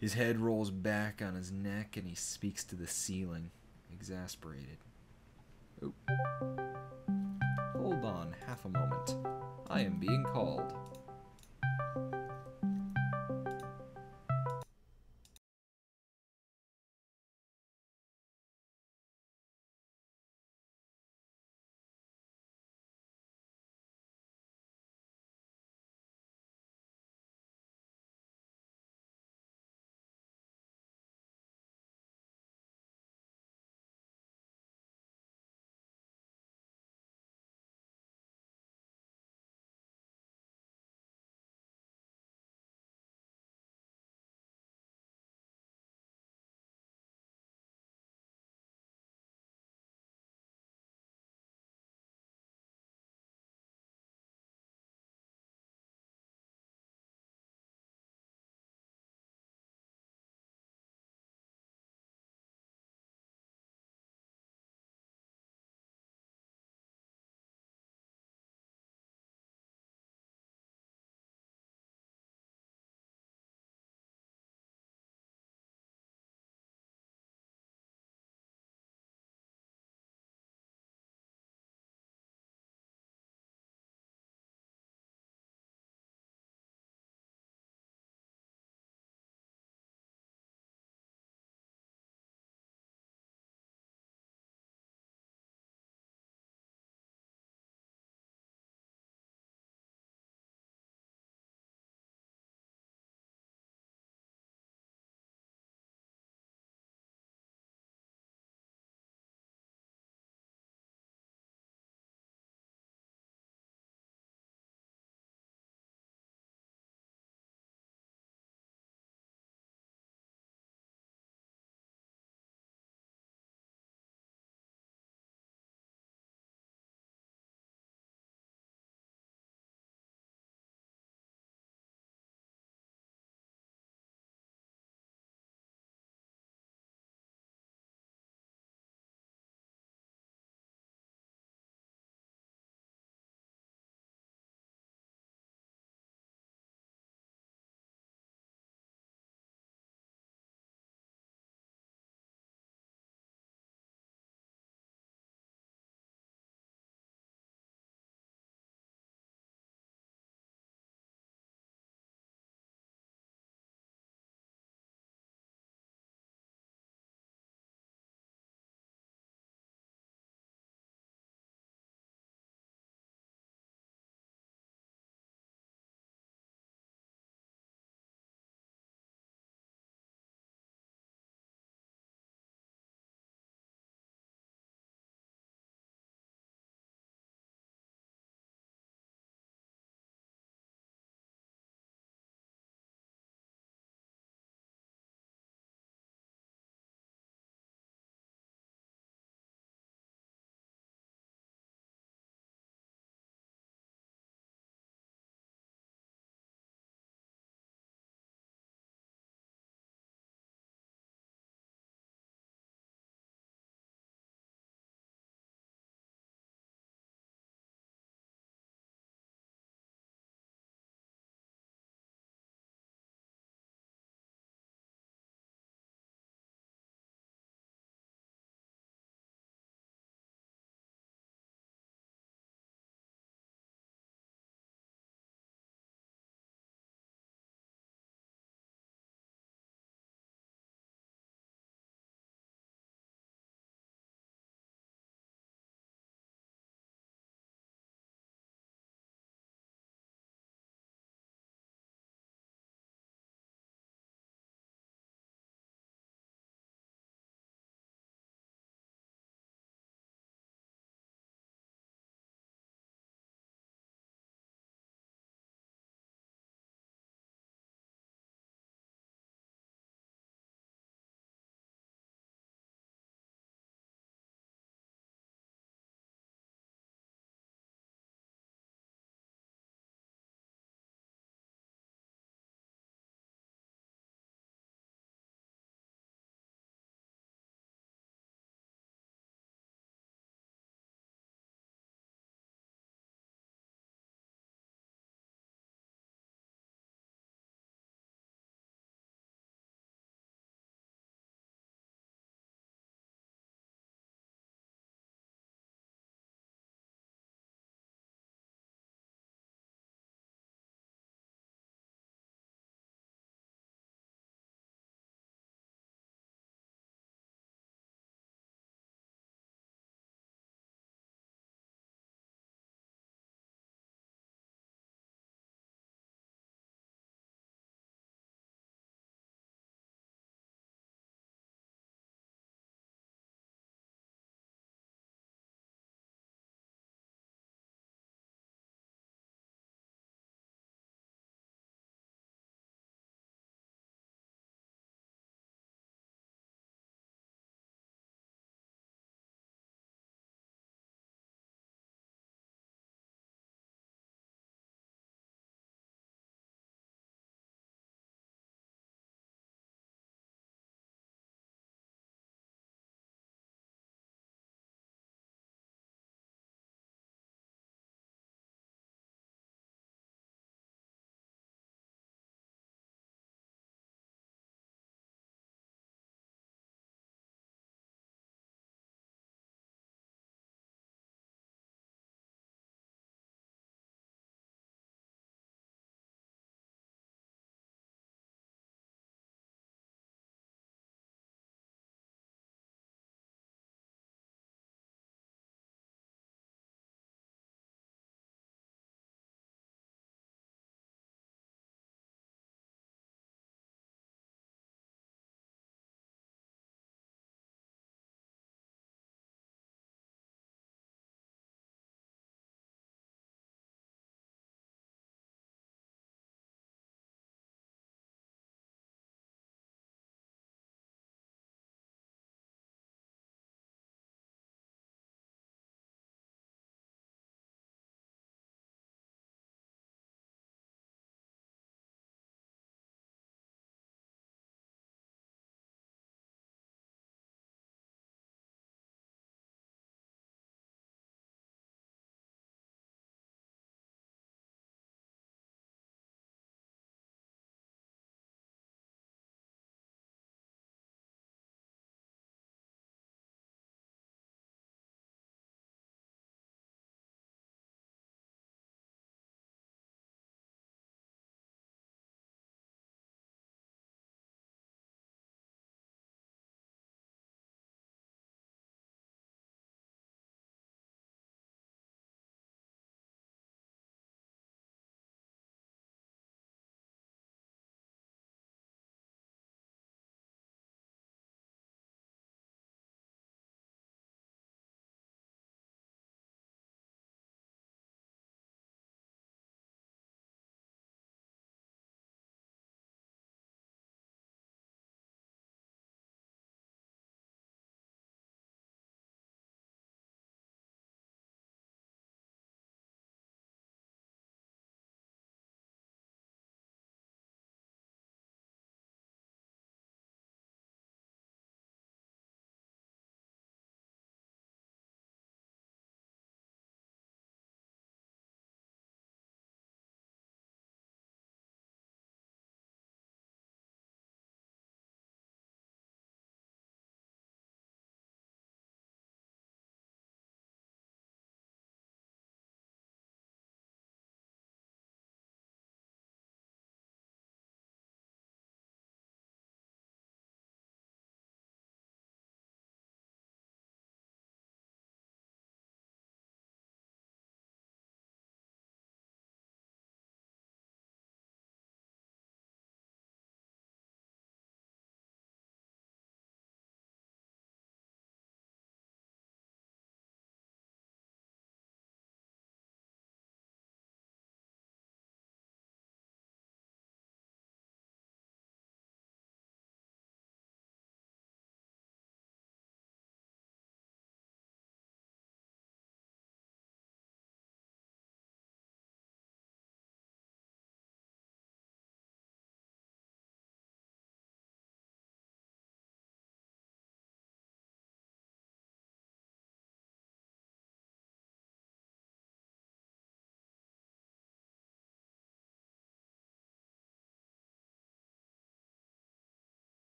His head rolls back on his neck and he speaks to the ceiling, exasperated. Oh. Hold on half a moment. I am being called.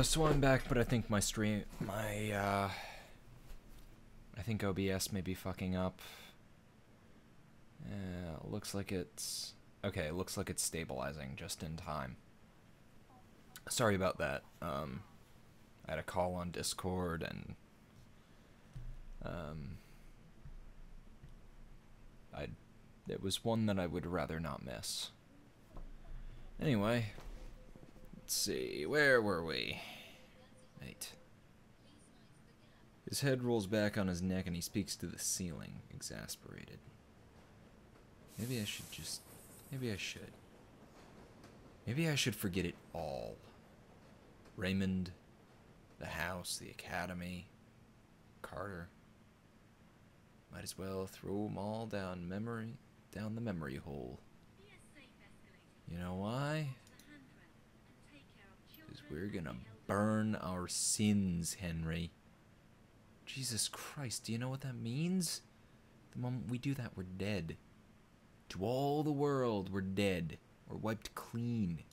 So I'm back, but I think my I think OBS may be fucking up. Looks like it's... Okay, it looks like it's stabilizing just in time. Sorry about that. I had a call on Discord, and... It was one that I would rather not miss. Anyway, let's see, where were we? Right. His head rolls back on his neck and he speaks to the ceiling, exasperated. Maybe I should just... Maybe I should. Maybe I should forget it all. Raymond, the house, the academy, Carter. Might as well throw them all down the memory hole. You know why? Because we're gonna burn our sins, Henry. Jesus Christ, do you know what that means? The moment we do that, we're dead. To all the world, we're dead. We're wiped clean.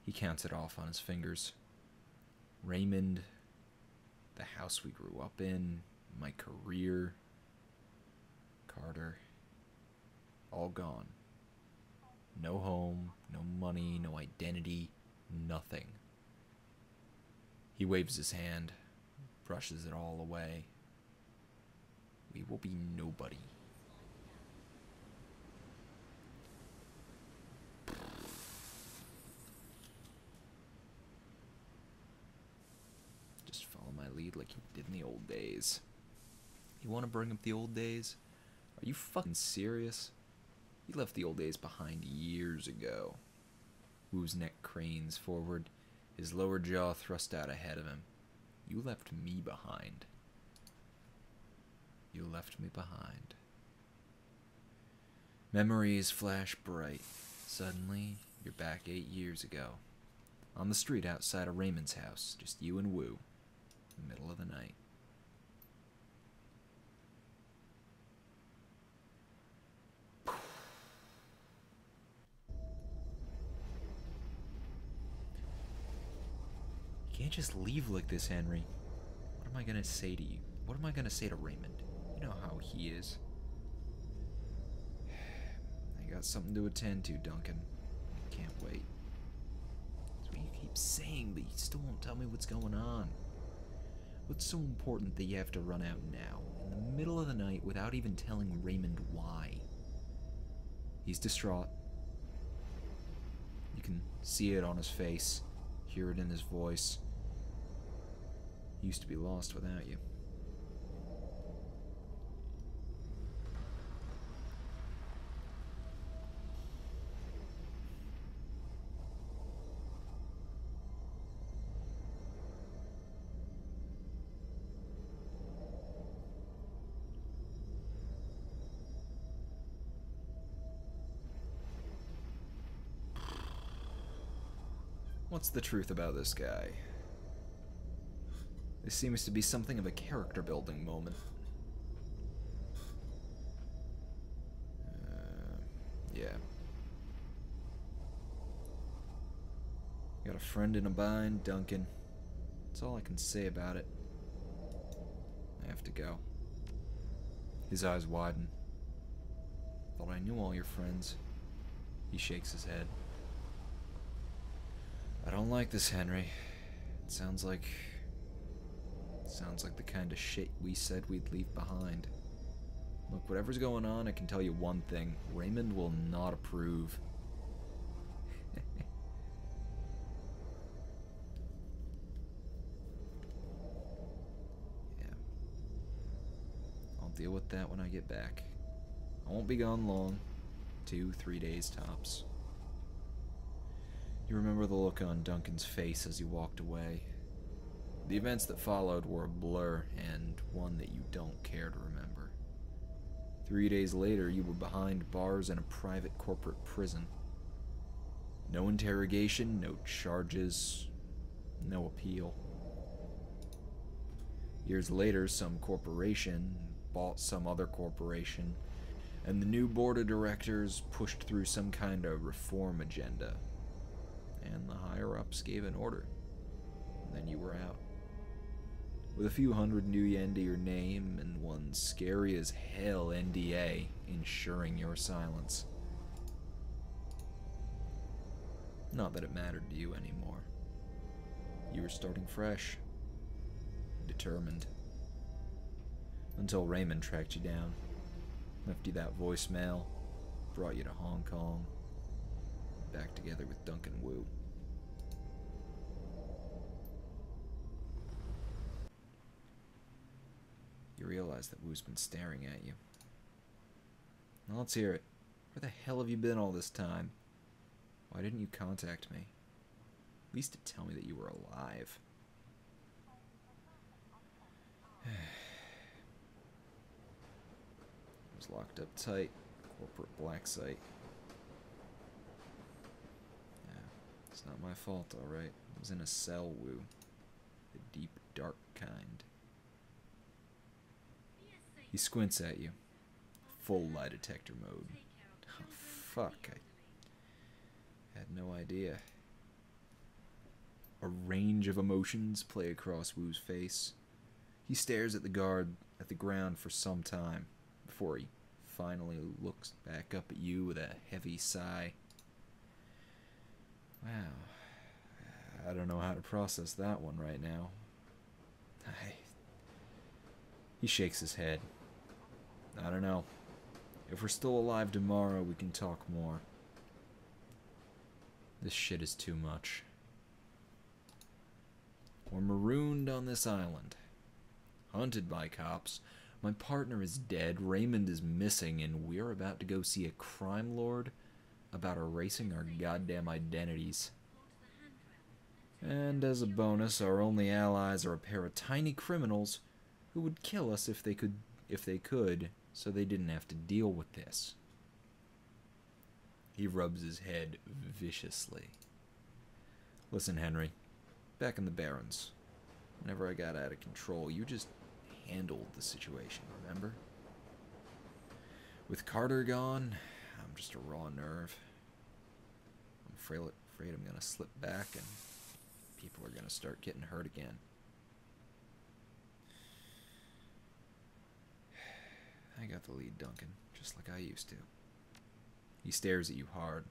He counts it off on his fingers. Raymond, the house we grew up in, my career, Carter, all gone. No home, no money, no identity, nothing. He waves his hand, brushes it all away. We will be nobody. Just follow my lead like you did in the old days. You want to bring up the old days? Are you fucking serious? He left the old days behind years ago. Wu's neck cranes forward, his lower jaw thrust out ahead of him. You left me behind. You left me behind. Memories flash bright. Suddenly, you're back 8 years ago. On the street outside of Raymond's house, just you and Wu. In the middle of the night. You can't just leave like this, Henry. What am I gonna say to you? What am I gonna say to Raymond? You know how he is. I got something to attend to, Duncan. Can't wait. That's what you keep saying, but you still won't tell me what's going on. What's so important that you have to run out now, in the middle of the night, without even telling Raymond why? He's distraught. You can see it on his face, hear it in his voice. He used to be lost without you. What's the truth about this guy? This seems to be something of a character-building moment. Yeah. Got a friend in a bind, Duncan. That's all I can say about it. I have to go. His eyes widen. Thought I knew all your friends. He shakes his head. I don't like this, Henry. It sounds like the kind of shit we said we'd leave behind. Look, whatever's going on, I can tell you one thing. Raymond will not approve. Yeah. I'll deal with that when I get back. I won't be gone long. 2-3 days tops. You remember the look on Duncan's face as he walked away. The events that followed were a blur, and one that you don't care to remember. 3 days later, you were behind bars in a private corporate prison. No interrogation, no charges, no appeal. Years later, some corporation bought some other corporation, and the new board of directors pushed through some kind of reform agenda. and the higher-ups gave an order. And then you were out. With a few hundred new yen to your name and one scary as hell NDA ensuring your silence. Not that it mattered to you anymore. You were starting fresh. Determined. Until Raymond tracked you down. Left you that voicemail. Brought you to Hong Kong. Back together with Duncan Wu. You realize that Wu's been staring at you. Now let's hear it. Where the hell have you been all this time? Why didn't you contact me? At least to tell me that you were alive. It was locked up tight. Corporate black site. Yeah, it's not my fault, alright. I was in a cell, Wu. The deep, dark kind. He squints at you. Full lie detector mode. Oh, fuck. I had no idea. A range of emotions play across Wu's face. He stares at the ground for some time before he finally looks back up at you with a heavy sigh. Wow. I don't know how to process that one right now. He shakes his head. I don't know. If we're still alive tomorrow, we can talk more. This shit is too much. We're marooned on this island. Hunted by cops. My partner is dead, Raymond is missing, and we're about to go see a crime lord about erasing our goddamn identities. And as a bonus, our only allies are a pair of tiny criminals who would kill us if they could, so they didn't have to deal with this. He rubs his head viciously. Listen, Henry, back in the Barrens, whenever I got out of control, you just handled the situation, remember? With Carter gone, I'm just a raw nerve. I'm afraid I'm gonna slip back and people are gonna start getting hurt again. I got the lead, Duncan, just like I used to. He stares at you hard,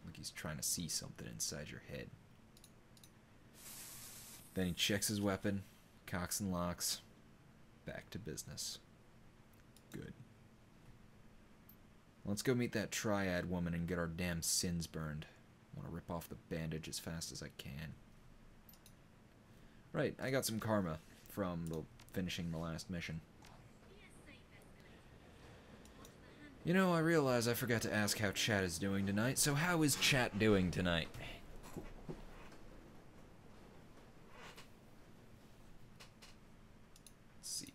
like he's trying to see something inside your head. Then he checks his weapon, cocks and locks. Back to business. Good. Let's go meet that triad woman and get our damn sins burned. I want to rip off the bandage as fast as I can. Right, I got some karma from finishing the last mission. You know, I realize I forgot to ask how chat is doing tonight, so how is chat doing tonight? Let's see.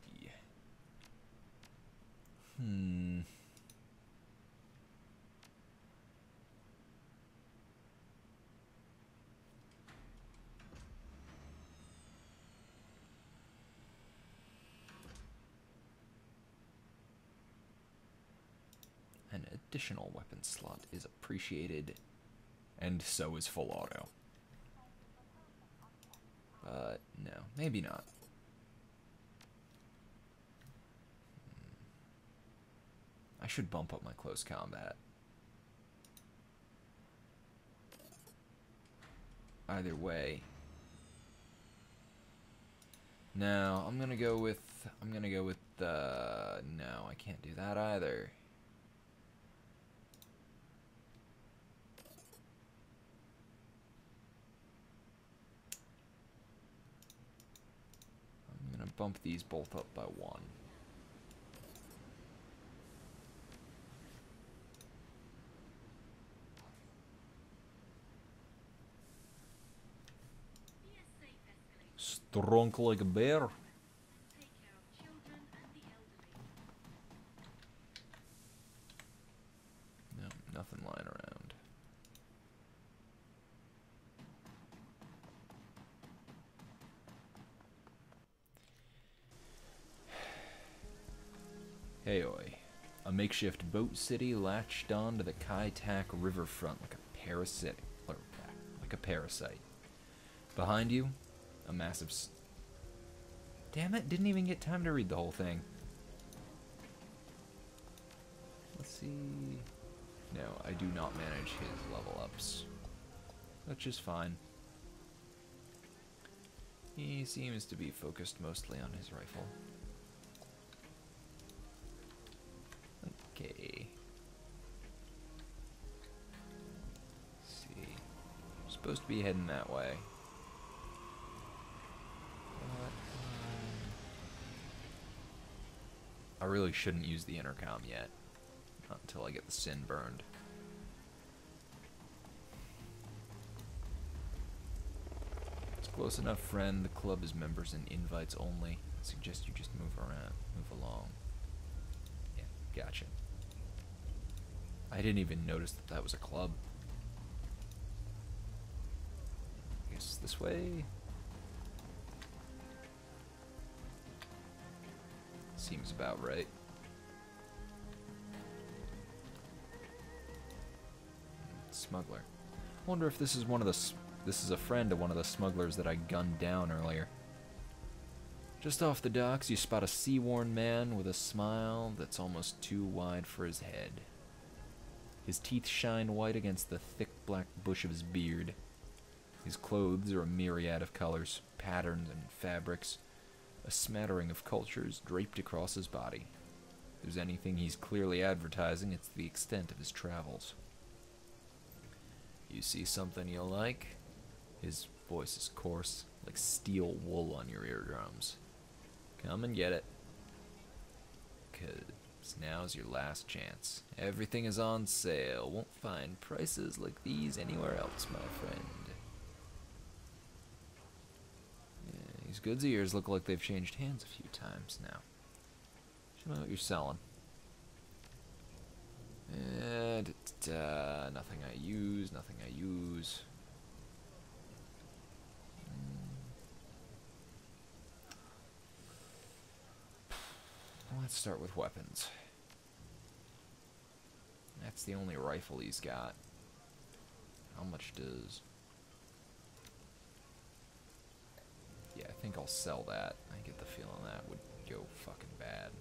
An additional weapon slot is appreciated, and so is full auto. But no, maybe not. I should bump up my close combat. Either way. No, I'm gonna go with no, I can't do that either. I'm gonna bump these both up by 1. Strong like a bear. No, nothing lying around. Hey-oi. A makeshift boat city latched onto the Kai Tak riverfront like a like a parasite. Behind you, a massive... Damn it, didn't even get time to read the whole thing. Let's see... No, I do not manage his level ups, which is fine. He seems to be focused mostly on his rifle. Okay. Let's see. I'm supposed to be heading that way. I really shouldn't use the intercom yet. Not until I get the sin burned. It's close enough, friend. The club is members and invites only. I suggest you just move along. Yeah, gotcha. I didn't even notice that that was a club. I guess this way? Seems about right. Smuggler. Wonder if this is one of the this is a friend of one of the smugglers that I gunned down earlier. Just off the docks, you spot a sea-worn man with a smile that's almost too wide for his head. His teeth shine white against the thick black bush of his beard. His clothes are a myriad of colors, patterns, and fabrics, a smattering of cultures draped across his body. If there's anything he's clearly advertising, it's the extent of his travels. You see something you like? His voice is coarse, like steel wool on your eardrums. Come and get it. 'Cause now's your last chance. Everything is on sale. Won't find prices like these anywhere else, my friend. Yeah, these goods of yours look like they've changed hands a few times now. Show me what you're selling. Nothing I use, nothing I use. Let's start with weapons. That's the only rifle he's got. How much does... Yeah, I think I'll sell that. I get the feeling that would go fucking bad.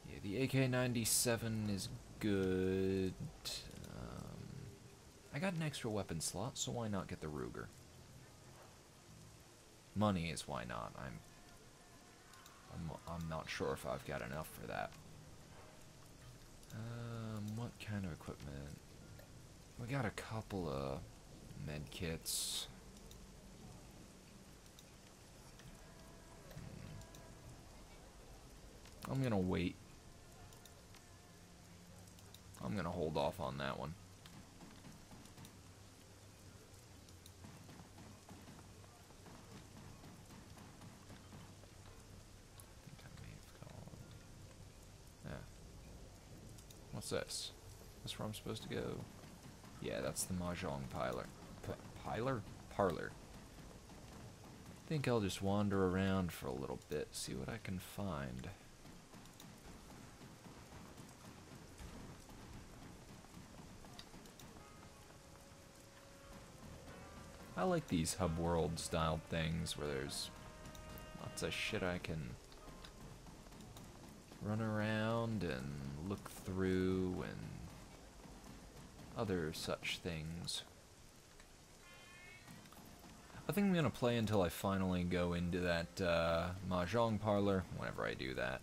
Yeah, the AK-97 is good. I got an extra weapon slot, so why not get the Ruger? Money is why not. I'm not sure if I've got enough for that. What kind of equipment? We got a couple of med kits. I'm gonna wait. I'm gonna hold off on that one. What's this? That's where I'm supposed to go. Yeah, that's the mahjong parlor. Think I'll just wander around for a little bit, see what I can find. I like these hub world style things where there's lots of shit I can run around and look through and other such things. I think I'm gonna play until I finally go into that mahjong parlor, whenever I do that.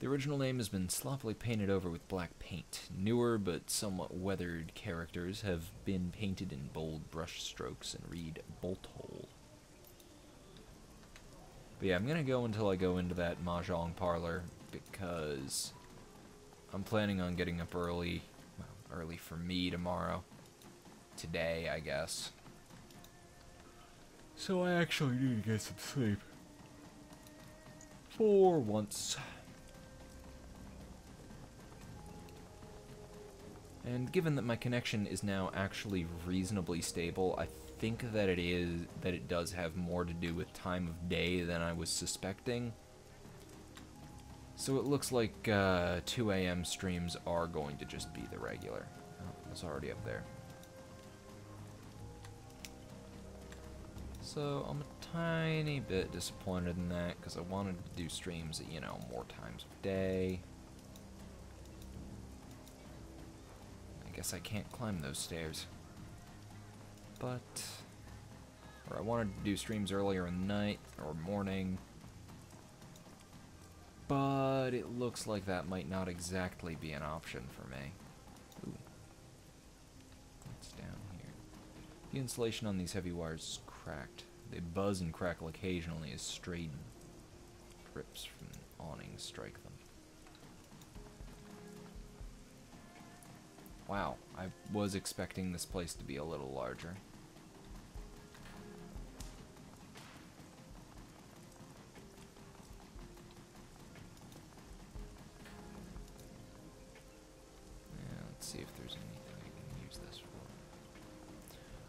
The original name has been sloppily painted over with black paint. Newer but somewhat weathered characters have been painted in bold brush strokes and read Bolt Hole. But yeah, I'm gonna go until I go into that mahjong parlor because I'm planning on getting up early. Well, early for me tomorrow. Today, I guess. So I actually need to get some sleep. For once. And given that my connection is now actually reasonably stable, I think that it does have more to do with time of day than I was suspecting. So it looks like 2 AM streams are going to just be the regular. Oh, it's already up there. So I'm a tiny bit disappointed in that because I wanted to do streams at, you know, more times of day. I guess I can't climb those stairs. But, or I wanted to do streams earlier in the night or morning. But it looks like that might not exactly be an option for me. Ooh. What's down here? The insulation on these heavy wires is cracked. They buzz and crackle occasionally as straight rips from awnings strike them. Wow, I was expecting this place to be a little larger. See if there's anything I can use this for.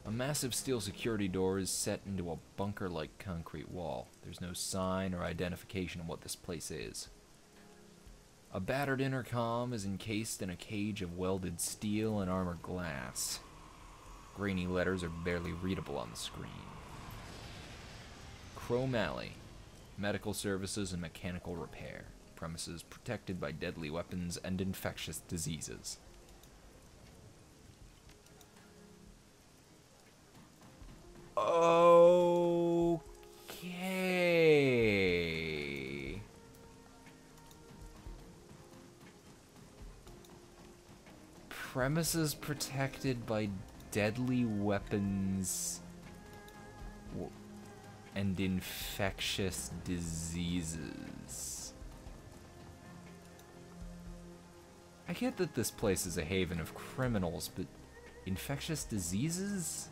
A massive steel security door is set into a bunker-like concrete wall. There's no sign or identification of what this place is. A battered intercom is encased in a cage of welded steel and armored glass. Grainy letters are barely readable on the screen. Chrome Alley. Medical services and mechanical repair. Premises protected by deadly weapons and infectious diseases. Okay. Premises protected by deadly weapons and infectious diseases. I get that this place is a haven of criminals, but infectious diseases?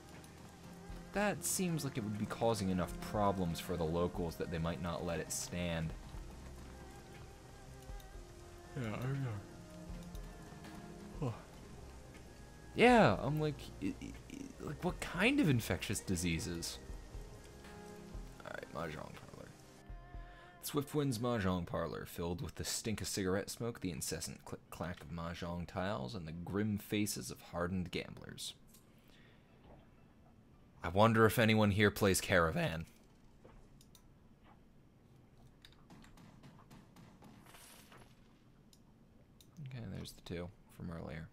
That seems like it would be causing enough problems for the locals that they might not let it stand. Yeah, I know. Oh. Yeah, I'm like, what kind of infectious diseases? Alright, mahjong parlor. Swiftwind's mahjong parlor, filled with the stink of cigarette smoke, the incessant click-clack of mahjong tiles, and the grim faces of hardened gamblers. I wonder if anyone here plays Caravan. Okay, there's the two from earlier.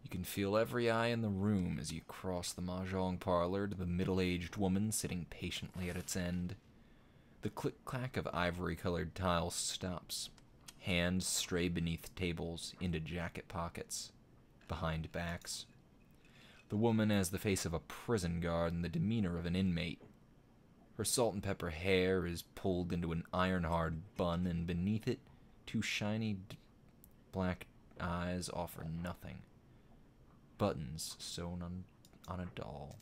You can feel every eye in the room as you cross the mahjong parlor to the middle-aged woman sitting patiently at its end. The click-clack of ivory-colored tiles stops. Hands stray beneath tables, into jacket pockets, behind backs. The woman has the face of a prison guard and the demeanor of an inmate. Her salt and pepper hair is pulled into an iron-hard bun, and beneath it, two shiny black eyes offer nothing. Buttons sewn on a doll.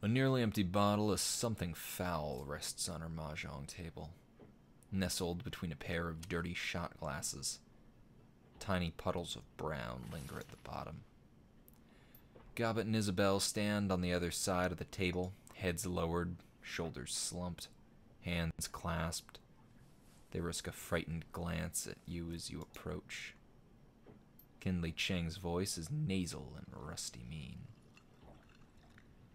A nearly empty bottle of something foul rests on her mahjong table, nestled between a pair of dirty shot glasses. Tiny puddles of brown linger at the bottom. Gobbet and Isabel stand on the other side of the table, heads lowered, shoulders slumped, hands clasped. They risk a frightened glance at you as you approach. Kinley Chang's voice is nasal and rusty mean.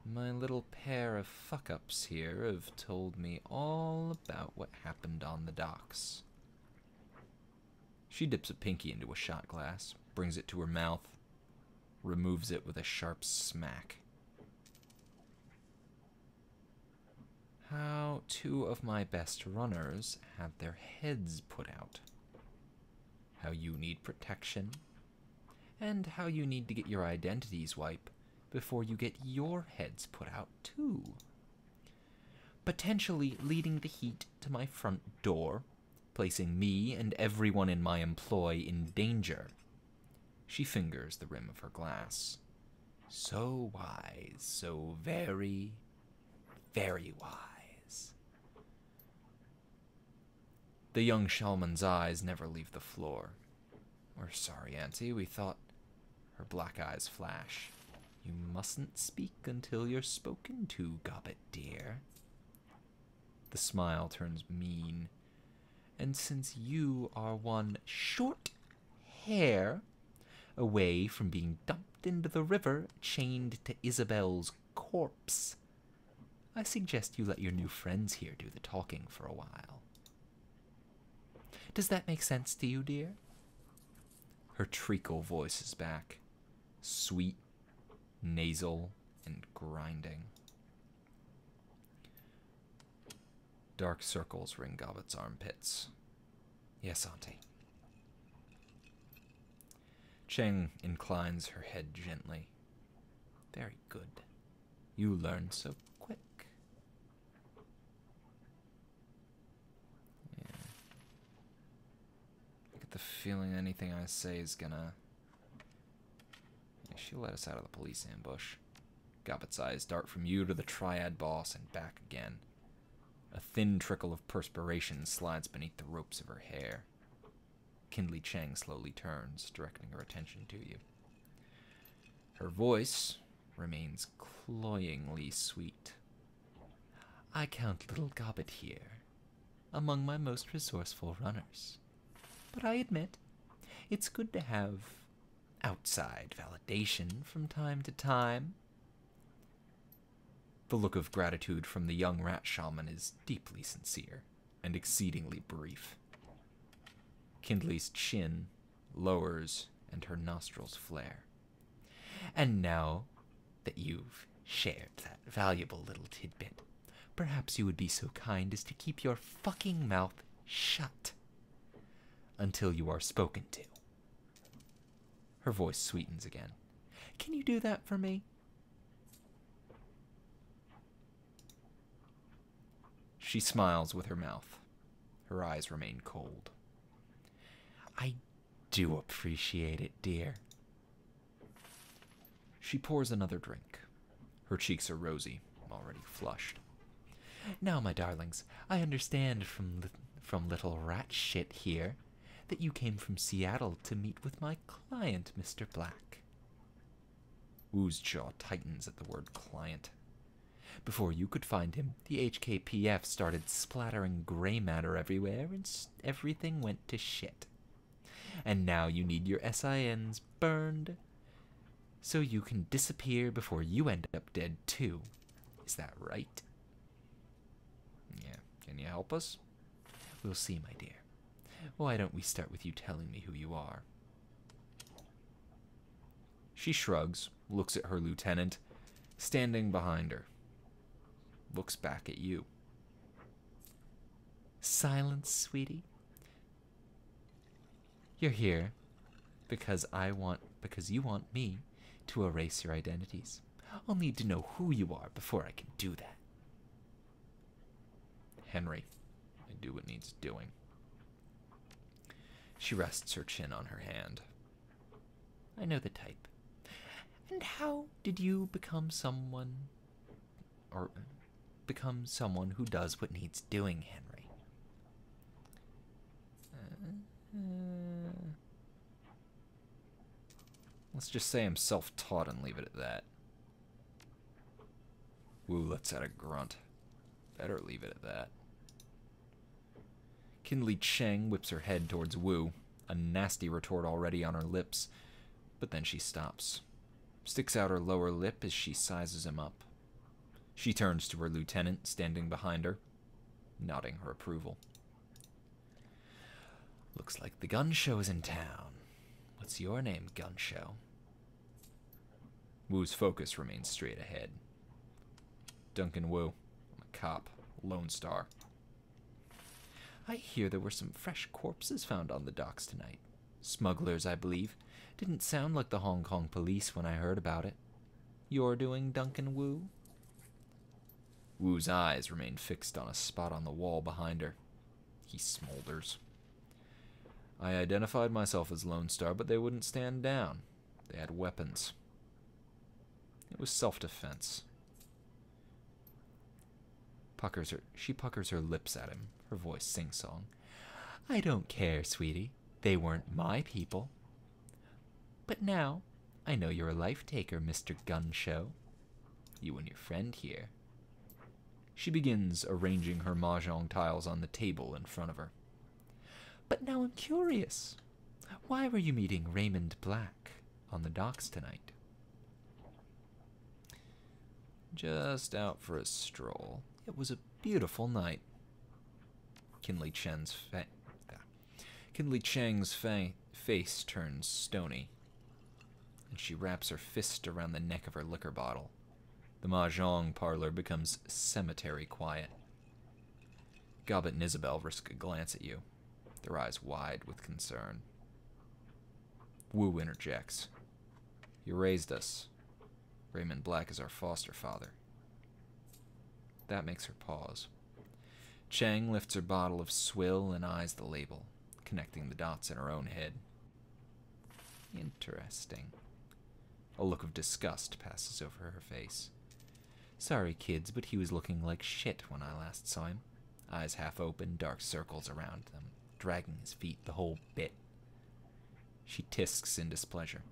My little pair of fuck-ups here have told me all about what happened on the docks. She dips a pinky into a shot glass, brings it to her mouth, removes it with a sharp smack. How two of my best runners had their heads put out. How you need protection, and how you need to get your identities wiped before you get your heads put out too. Potentially leading the heat to my front door, placing me and everyone in my employ in danger. She fingers the rim of her glass. So wise, so very, very wise. The young shaman's eyes never leave the floor. We're sorry, Auntie, we thought... Her black eyes flash. You mustn't speak until you're spoken to, Gobbet dear. The smile turns mean. And since you are one short hair away from being dumped dropped into the river, chained to Isabel's corpse. I suggest you let your new friends here do the talking for a while. Does that make sense to you, dear? Her treacle voice is back, sweet, nasal, and grinding. Dark circles ring Gobbet's armpits. Yes, Auntie. Chang inclines her head gently. Very good. You learn so quick. Yeah. I get the feeling anything I say is gonna... Yeah, she'll let us out of the police ambush. Gobbet's eyes dart from you to the triad boss and back again. A thin trickle of perspiration slides beneath the ropes of her hair. Kindly Chang slowly turns, directing her attention to you. Her voice remains cloyingly sweet. I count little Gobbet here among my most resourceful runners. But I admit, it's good to have outside validation from time to time. The look of gratitude from the young rat shaman is deeply sincere and exceedingly brief. Kindly's chin lowers and her nostrils flare. And now that you've shared that valuable little tidbit, perhaps you would be so kind as to keep your fucking mouth shut until you are spoken to. Her voice sweetens again. Can you do that for me? She smiles with her mouth. Her eyes remain cold. I do appreciate it, dear. She pours another drink. Her cheeks are rosy, already flushed. Now, my darlings, I understand from little rat shit here that you came from Seattle to meet with my client, Mr. Black. Wu's jaw tightens at the word client. Before you could find him, the HKPF started splattering gray matter everywhere and everything went to shit. And now you need your SINs burned so you can disappear before you end up dead too. Is that right? Yeah. Can you help us? We'll see, my dear. Why don't we start with you telling me who you are? She shrugs, looks at her lieutenant, standing behind her. Looks back at you. Silence, sweetie. You're here because you want me to erase your identities. I'll need to know who you are before I can do that. Henry, I do what needs doing. She rests her chin on her hand. I know the type. And how did you become someone who does what needs doing, Henry? Let's just say I'm self-taught and leave it at that. Wu lets out a grunt. Better leave it at that. Kindly Chang whips her head towards Wu, a nasty retort already on her lips, but then she stops. Sticks out her lower lip as she sizes him up. She turns to her lieutenant, standing behind her, nodding her approval. Looks like the gun show's in town. What's your name, gun show? Wu's focus remains straight ahead. Duncan Wu, I'm a cop, Lone Star. I hear there were some fresh corpses found on the docks tonight. Smugglers, I believe. Didn't sound like the Hong Kong police when I heard about it. You're doing Duncan Wu? Wu's eyes remain fixed on a spot on the wall behind her. He smolders. I identified myself as Lone Star, but they wouldn't stand down. They had weapons. It was self-defense. She puckers her lips at him, her voice sing-song. I don't care, sweetie. They weren't my people. But now, I know you're a life-taker, Mr. Gun Show. You and your friend here. She begins arranging her mahjong tiles on the table in front of her. But now I'm curious. Why were you meeting Raymond Black on the docks tonight? Just out for a stroll. It was a beautiful night. Kinley Chang's face turns stony, and she wraps her fist around the neck of her liquor bottle. The mahjong parlor becomes cemetery quiet. Gobbet and Isabel risk a glance at you, their eyes wide with concern. Wu interjects. You raised us. Raymond Black is our foster father. That makes her pause. Chang lifts her bottle of swill and eyes the label, connecting the dots in her own head. Interesting. A look of disgust passes over her face. Sorry, kids, but he was looking like shit when I last saw him. Eyes half open, dark circles around them, dragging his feet, the whole bit. She tisks in displeasure.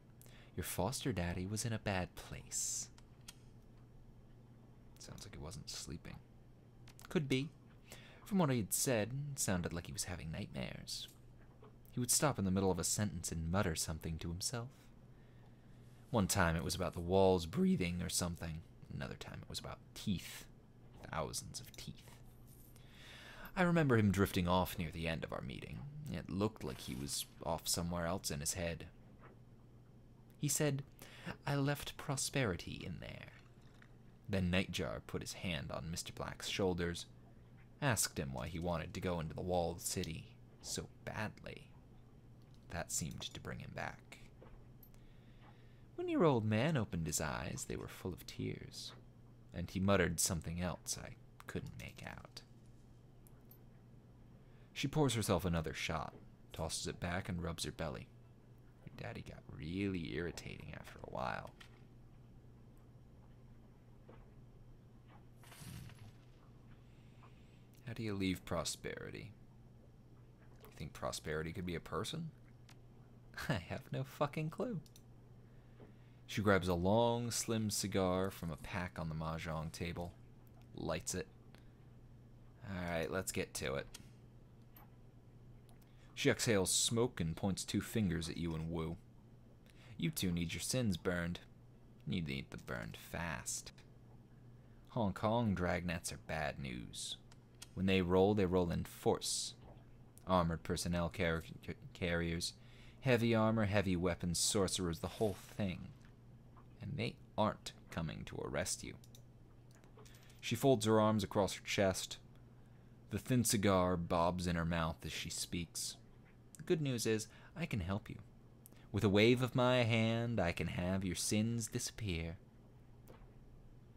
Your foster daddy was in a bad place. Sounds like he wasn't sleeping. Could be. From what he had said, it sounded like he was having nightmares. He would stop in the middle of a sentence and mutter something to himself. One time it was about the walls breathing or something. Another time it was about teeth. Thousands of teeth. I remember him drifting off near the end of our meeting. It looked like he was off somewhere else in his head. He said, I left prosperity in there. Then Nightjar put his hand on Mr. Black's shoulders, asked him why he wanted to go into the walled city so badly. That seemed to bring him back. When your old man opened his eyes, they were full of tears, and he muttered something else I couldn't make out. She pours herself another shot, tosses it back, and rubs her belly. Your daddy got really irritating after a while. How do you leave prosperity? You think prosperity could be a person? I have no fucking clue. She grabs a long, slim cigar from a pack on the mahjong table, lights it. Alright, let's get to it. She exhales smoke and points two fingers at you and Wu. You two need your sins burned. You need them burned fast. Hong Kong dragnets are bad news. When they roll in force. Armored personnel carriers, heavy armor, heavy weapons, sorcerers, the whole thing. And they aren't coming to arrest you. She folds her arms across her chest. The thin cigar bobs in her mouth as she speaks. The good news is, I can help you. With a wave of my hand, I can have your sins disappear.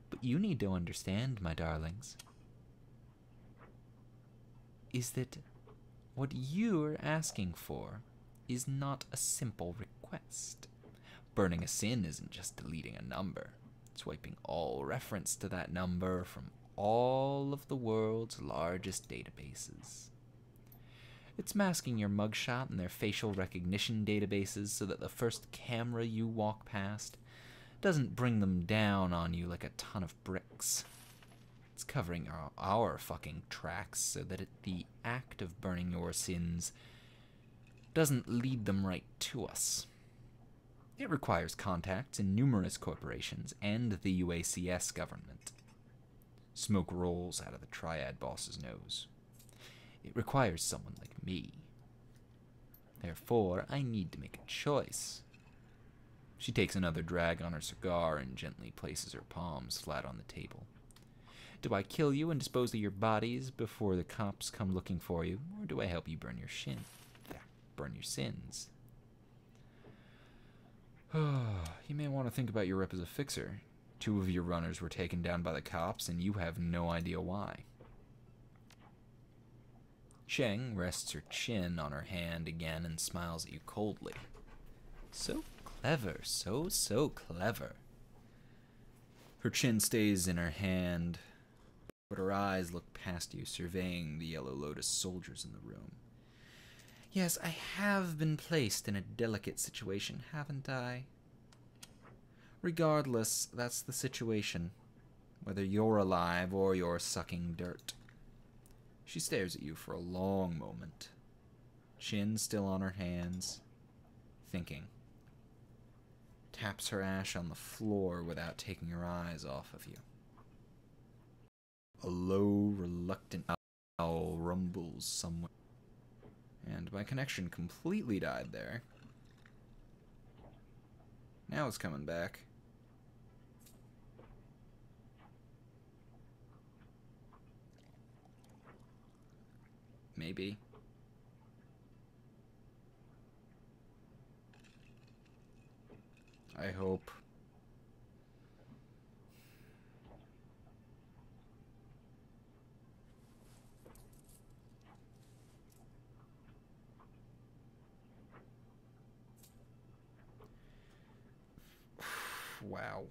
But you need to understand, my darlings, is that what you're asking for is not a simple request. Burning a sin isn't just deleting a number. It's wiping all reference to that number from all of the world's largest databases. It's masking your mugshot in their facial recognition databases so that the first camera you walk past doesn't bring them down on you like a ton of bricks. It's covering our fucking tracks so that the act of burning your sins doesn't lead them right to us. It requires contacts in numerous corporations and the UACS government. Smoke rolls out of the Triad boss's nose. It requires someone like me. Therefore, I need to make a choice. She takes another drag on her cigar and gently places her palms flat on the table. Do I kill you and dispose of your bodies before the cops come looking for you, or do I help you burn your sins? You may want to think about your rep as a fixer. 2 of your runners were taken down by the cops, and you have no idea why. Chang rests her chin on her hand again and smiles at you coldly. So clever, so clever. Her chin stays in her hand, but her eyes look past you, surveying the Yellow Lotus soldiers in the room. Yes, I have been placed in a delicate situation, haven't I? Regardless, that's the situation, whether you're alive or you're sucking dirt. She stares at you for a long moment, chin still on her hands, thinking. Taps her ash on the floor without taking her eyes off of you. A low, reluctant owl rumbles somewhere. And my connection completely died there. Now it's coming back. Maybe. I hope. Wow.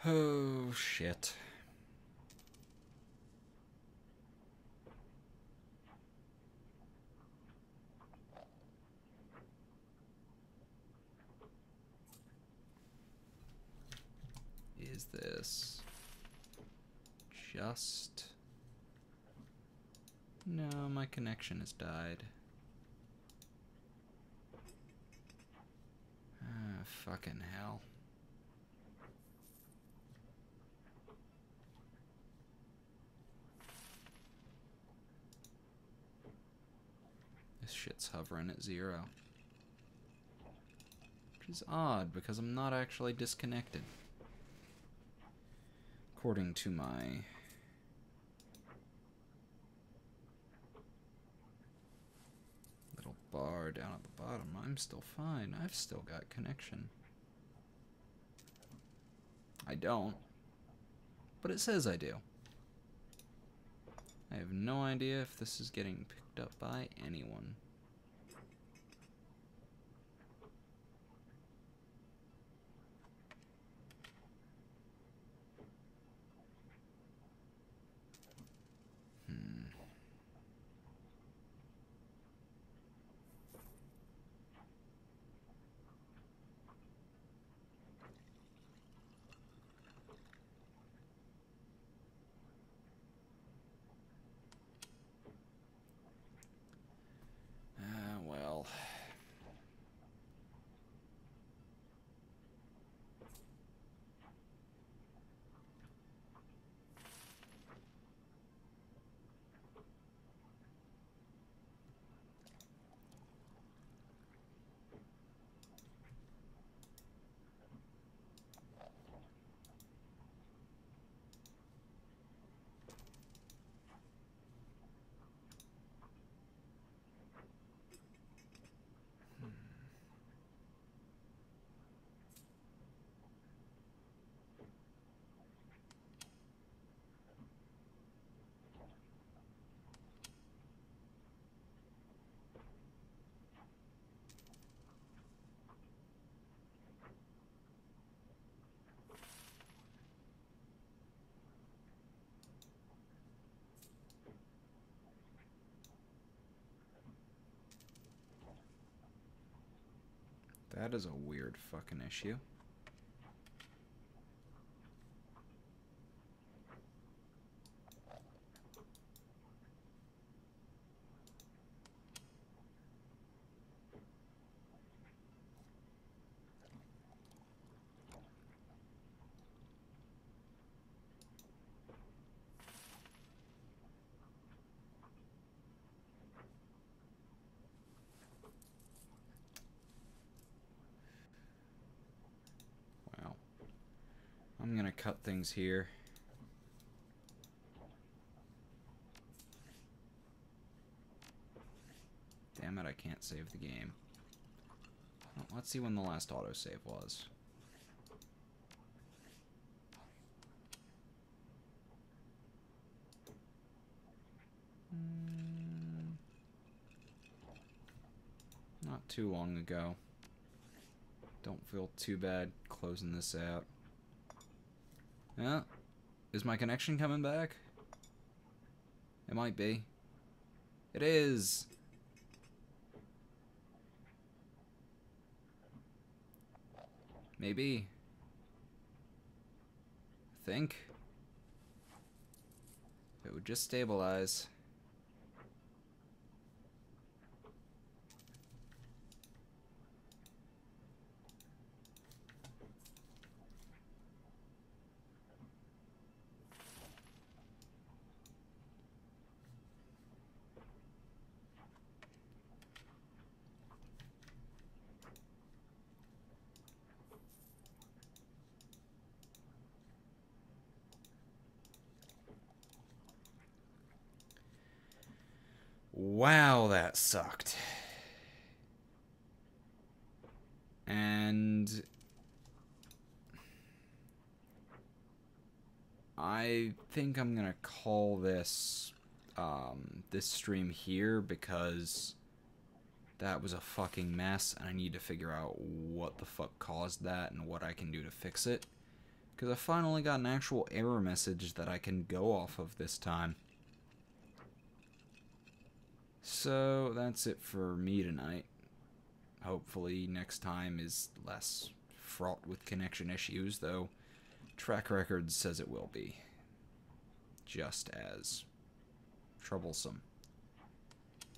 Oh, shit. Is this just... No, my connection has died. Ah, fucking hell. This shit's hovering at 0. Which is odd, because I'm not actually disconnected. According to my... little bar down at the bottom, I'm still fine. I've still got connection. I don't. But it says I do. I have no idea if this is getting picked up by anyone. Well. That is a weird fucking issue. Wow. I'm gonna cut things here. Damn it, I can't save the game. Well, let's see when the last autosave was. Not too long ago. Don't feel too bad closing this out. Yeah. Is my connection coming back? It might be. It is! Maybe. I think. If it would just stabilize. Wow, that sucked. And I think I'm gonna call this this stream here, because that was a fucking mess and I need to figure out what the fuck caused that and what I can do to fix it, because I finally got an actual error message that I can go off of this time. So that's it for me tonight. Hopefully next time is less fraught with connection issues, though track record says it will be just as troublesome.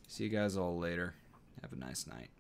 See you guys all later. Have a nice night.